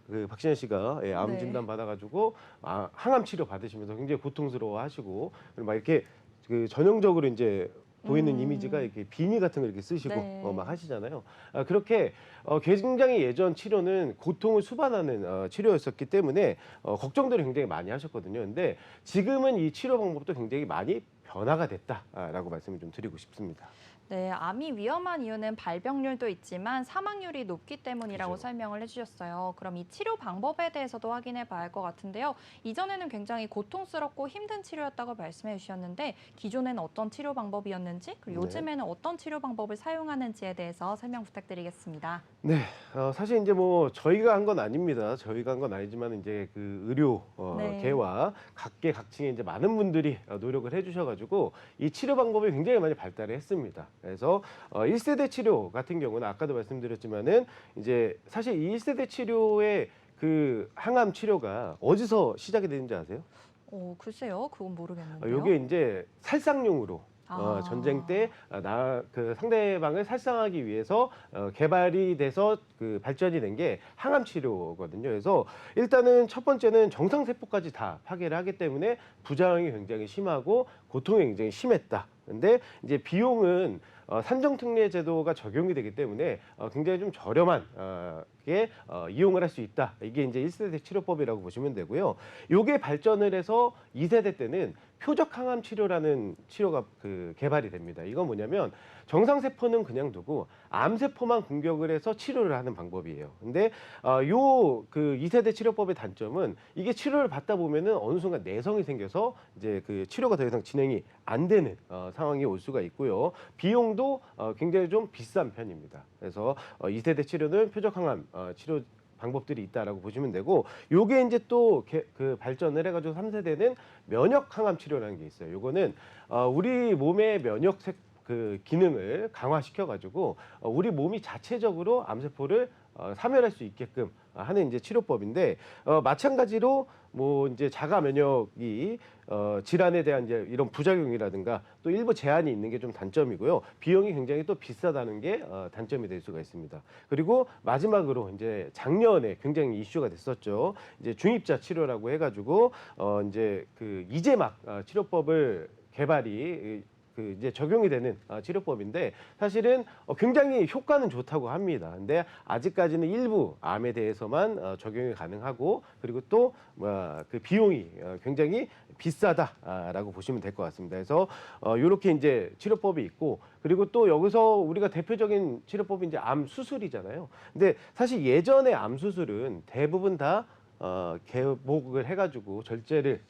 그 박신양 씨가 암 진단 받아가지고 항암 치료 받으시면서 굉장히 고통스러워하시고 막 이렇게 그 전형적으로 이제 보이는 이미지가 이렇게 비니 같은 걸 이렇게 쓰시고 네. 막 하시잖아요. 그렇게 굉장히 예전 치료는 고통을 수반하는 치료였었기 때문에 걱정들을 굉장히 많이 하셨거든요. 근데 지금은 이 치료 방법도 굉장히 많이 변화가 됐다라고 말씀을 좀 드리고 싶습니다. 네, 암이 위험한 이유는 발병률도 있지만 사망률이 높기 때문이라고 그렇죠. 설명을 해주셨어요. 그럼 이 치료 방법에 대해서도 확인해 봐야 할 것 같은데요. 이전에는 굉장히 고통스럽고 힘든 치료였다고 말씀해 주셨는데 기존에는 어떤 치료 방법이었는지 그리고 네. 요즘에는 어떤 치료 방법을 사용하는지에 대해서 설명 부탁드리겠습니다. 네, 사실 이제 뭐 저희가 한 건 아닙니다. 저희가 한 건 아니지만 이제 그 의료 네. 계와 각계각층의 이제 많은 분들이 노력을 해주셔가지고 이 치료 방법이 굉장히 많이 발달을 했습니다. 그래서 1세대 치료 같은 경우는 아까도 말씀드렸지만은 이제 사실 이 1세대 치료의 그 항암 치료가 어디서 시작이 되는지 아세요? 글쎄요, 그건 모르겠는데요. 이게 이제 살상용으로 아. 전쟁 때 그 상대방을 살상하기 위해서 개발이 돼서 그 발전이 된 게 항암 치료거든요. 그래서 일단은 첫 번째는 정상 세포까지 다 파괴를 하기 때문에 부작용이 굉장히 심하고 고통이 굉장히 심했다. 근데 이제 비용은 산정특례 제도가 적용이 되기 때문에 굉장히 좀 저렴한 게 이용을 할 수 있다. 이게 이제 1세대 치료법이라고 보시면 되고요. 요게 발전을 해서 2세대 때는 표적 항암 치료라는 치료가 그 개발이 됩니다. 이건 뭐냐면 정상 세포는 그냥 두고 암 세포만 공격을 해서 치료를 하는 방법이에요. 근데 요 그 2세대 치료법의 단점은 이게 치료를 받다 보면은 어느 순간 내성이 생겨서 이제 그 치료가 더 이상 진행이 안 되는 상황이 올 수가 있고요. 비용도 굉장히 좀 비싼 편입니다. 그래서 2세대 치료는 표적 항암 치료 방법들이 있다라고 보시면 되고 요게 이제 또 그 발전을 해가지고 3세대는 면역 항암 치료라는 게 있어요. 요거는 우리 몸의 면역 그 기능을 강화시켜가지고 우리 몸이 자체적으로 암세포를 사멸할 수 있게끔 하는 이제 치료법인데 마찬가지로 뭐 이제 자가 면역이 질환에 대한 이제 이런 부작용이라든가 또 일부 제한이 있는 게 좀 단점이고요. 비용이 굉장히 또 비싸다는 게 단점이 될 수가 있습니다. 그리고 마지막으로 이제 작년에 굉장히 이슈가 됐었죠. 이제 중입자 치료라고 해가지고 이제 그 이제막 치료법을 개발이 그 이제 적용이 되는 치료법인데 사실은 굉장히 효과는 좋다고 합니다. 근데 아직까지는 일부 암에 대해서만 적용이 가능하고 그리고 또 그 비용이 굉장히 비싸다라고 보시면 될 것 같습니다. 그래서 이렇게 이제 치료법이 있고 그리고 또 여기서 우리가 대표적인 치료법이 이제 암 수술이잖아요. 근데 사실 예전에 암 수술은 대부분 다 개복을 해가지고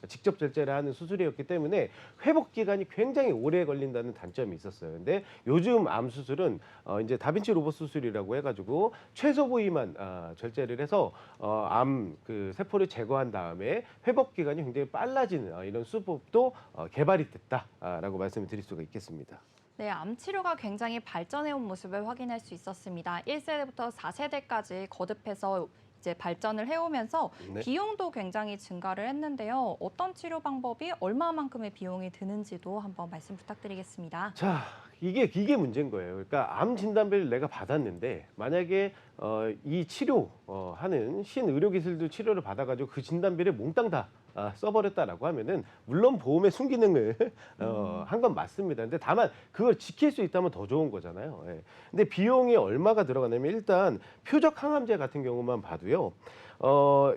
직접 절제를 하는 수술이었기 때문에 회복 기간이 굉장히 오래 걸린다는 단점이 있었어요. 근데 요즘 암 수술은 이제 다빈치 로봇 수술이라고 해가지고 최소 부위만 절제를 해서 암 그 세포를 제거한 다음에 회복 기간이 굉장히 빨라지는 이런 수법도 개발이 됐다라고 말씀을 드릴 수가 있겠습니다. 네, 암 치료가 굉장히 발전해온 모습을 확인할 수 있었습니다. 1세대부터 4세대까지 거듭해서 이제 발전을 해오면서 네. 비용도 굉장히 증가를 했는데요. 어떤 치료 방법이 얼마만큼의 비용이 드는지도 한번 말씀 부탁드리겠습니다. 자, 이게 문제인 거예요. 그러니까 암 진단비를 내가 받았는데 만약에 이 치료 하는 신의료기술들 치료를 받아가지고 그 진단비를 몽땅 다 써버렸다라고 하면은 물론 보험의 순기능을 한 건 맞습니다. 근데 다만 그걸 지킬 수 있다면 더 좋은 거잖아요. 예. 근데 비용이 얼마가 들어가냐면 일단 표적 항암제 같은 경우만 봐도요.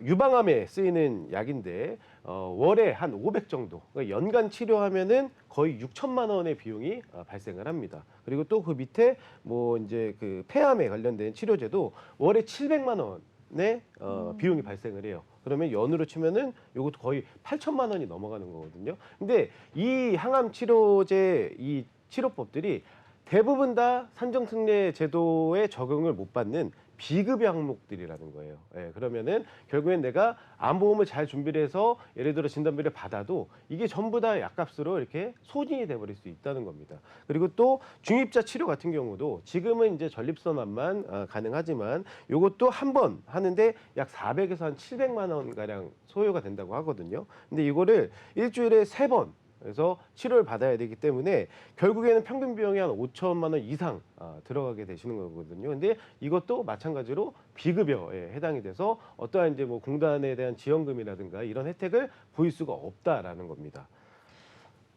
유방암에 쓰이는 약인데 월에 한 500 정도, 그러니까 연간 치료하면은 거의 6천만 원의 비용이 발생을 합니다. 그리고 또 그 밑에 뭐 이제 그 폐암에 관련된 치료제도 월에 700만 원의 비용이 발생을 해요. 그러면 연으로 치면은 이것도 거의 8천만 원이 넘어가는 거거든요. 근데 이 항암 치료제 이 치료법들이 대부분 다 산정특례 제도에 적용을 못 받는 비급여 항목들이라는 거예요. 예, 그러면은 결국엔 내가 암보험을 잘 준비를 해서 예를 들어 진단비를 받아도 이게 전부 다 약값으로 이렇게 소진이 돼버릴 수 있다는 겁니다. 그리고 또 중입자 치료 같은 경우도 지금은 이제 전립선암만 가능하지만 이것도 한 번 하는데 약 400에서 한 700만 원 가량 소요가 된다고 하거든요. 근데 이거를 일주일에 3번 그래서 치료를 받아야 되기 때문에 결국에는 평균 비용이 한 5천만 원 이상 들어가게 되시는 거거든요. 근데 이것도 마찬가지로 비급여에 해당이 돼서 어떠한 이제 뭐 공단에 대한 지원금이라든가 이런 혜택을 보일 수가 없다라는 겁니다.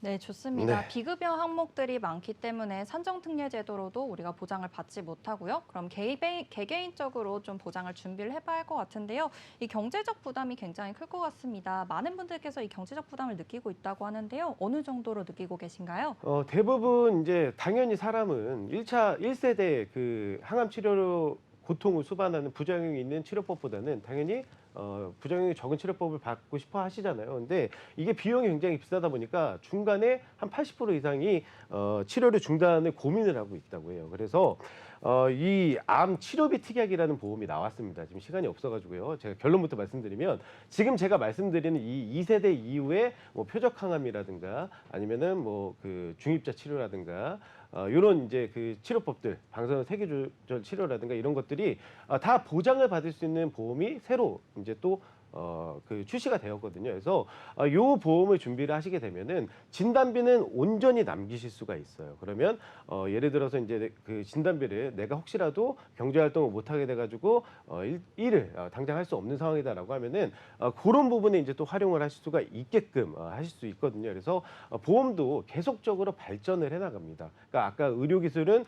네, 좋습니다. 네. 비급여 항목들이 많기 때문에 산정특례 제도로도 우리가 보장을 받지 못하고요. 그럼 개개인적으로 좀 보장을 준비를 해봐야 할 것 같은데요. 이 경제적 부담이 굉장히 클 것 같습니다. 많은 분들께서 이 경제적 부담을 느끼고 있다고 하는데요. 어느 정도로 느끼고 계신가요? 대부분 이제 당연히 사람은 1세대 그 항암 치료로 고통을 수반하는 부작용이 있는 치료법보다는 당연히 부작용이 적은 치료법을 받고 싶어 하시잖아요. 근데 이게 비용이 굉장히 비싸다 보니까 중간에 한 80% 이상이 치료를 중단을 고민을 하고 있다고 해요. 그래서 이 암 치료비 특약이라는 보험이 나왔습니다. 지금 시간이 없어가지고요. 제가 결론부터 말씀드리면 지금 제가 말씀드리는 이 2세대 이후에 뭐 표적 항암이라든가 아니면은 뭐 그 중입자 치료라든가 이런 이제 그 치료법들, 방사선 세기조절 치료라든가 이런 것들이 다 보장을 받을 수 있는 보험이 새로 이제 또 그 출시가 되었거든요. 그래서 요 보험을 준비를 하시게 되면은 진단비는 온전히 남기실 수가 있어요. 그러면 예를 들어서 이제 그 진단비를 내가 혹시라도 경제 활동을 못 하게 돼 가지고 일을 당장 할 수 없는 상황이다라고 하면은 그런 부분에 이제 또 활용을 하실 수가 있게끔 하실 수 있거든요. 그래서 보험도 계속적으로 발전을 해 나갑니다. 그러니까 아까 의료 기술은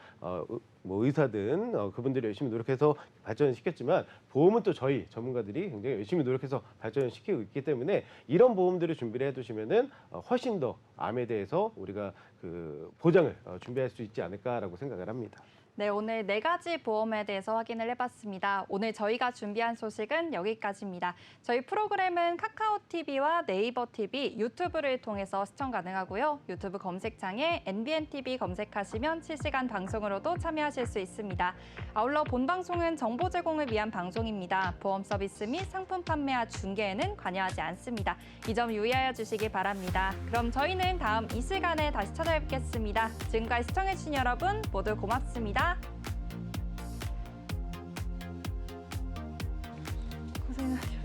뭐 의사든 그분들이 열심히 노력해서 발전을 시켰지만 보험은 또 저희 전문가들이 굉장히 열심히 노력해서 발전을 시키고 있기 때문에 이런 보험들을 준비를 해두시면은 훨씬 더 암에 대해서 우리가 그 보장을 준비할 수 있지 않을까라고 생각을 합니다. 네, 오늘 4가지 보험에 대해서 확인을 해봤습니다. 오늘 저희가 준비한 소식은 여기까지입니다. 저희 프로그램은 카카오TV와 네이버TV, 유튜브를 통해서 시청 가능하고요. 유튜브 검색창에 NBNTV 검색하시면 실시간 방송으로도 참여하실 수 있습니다. 아울러 본 방송은 정보 제공을 위한 방송입니다. 보험 서비스 및 상품 판매와 중개에는 관여하지 않습니다. 이 점 유의하여 주시기 바랍니다. 그럼 저희는 다음 이 시간에 다시 찾아뵙겠습니다. 지금까지 시청해주신 여러분 모두 고맙습니다. 고생하셨습니다.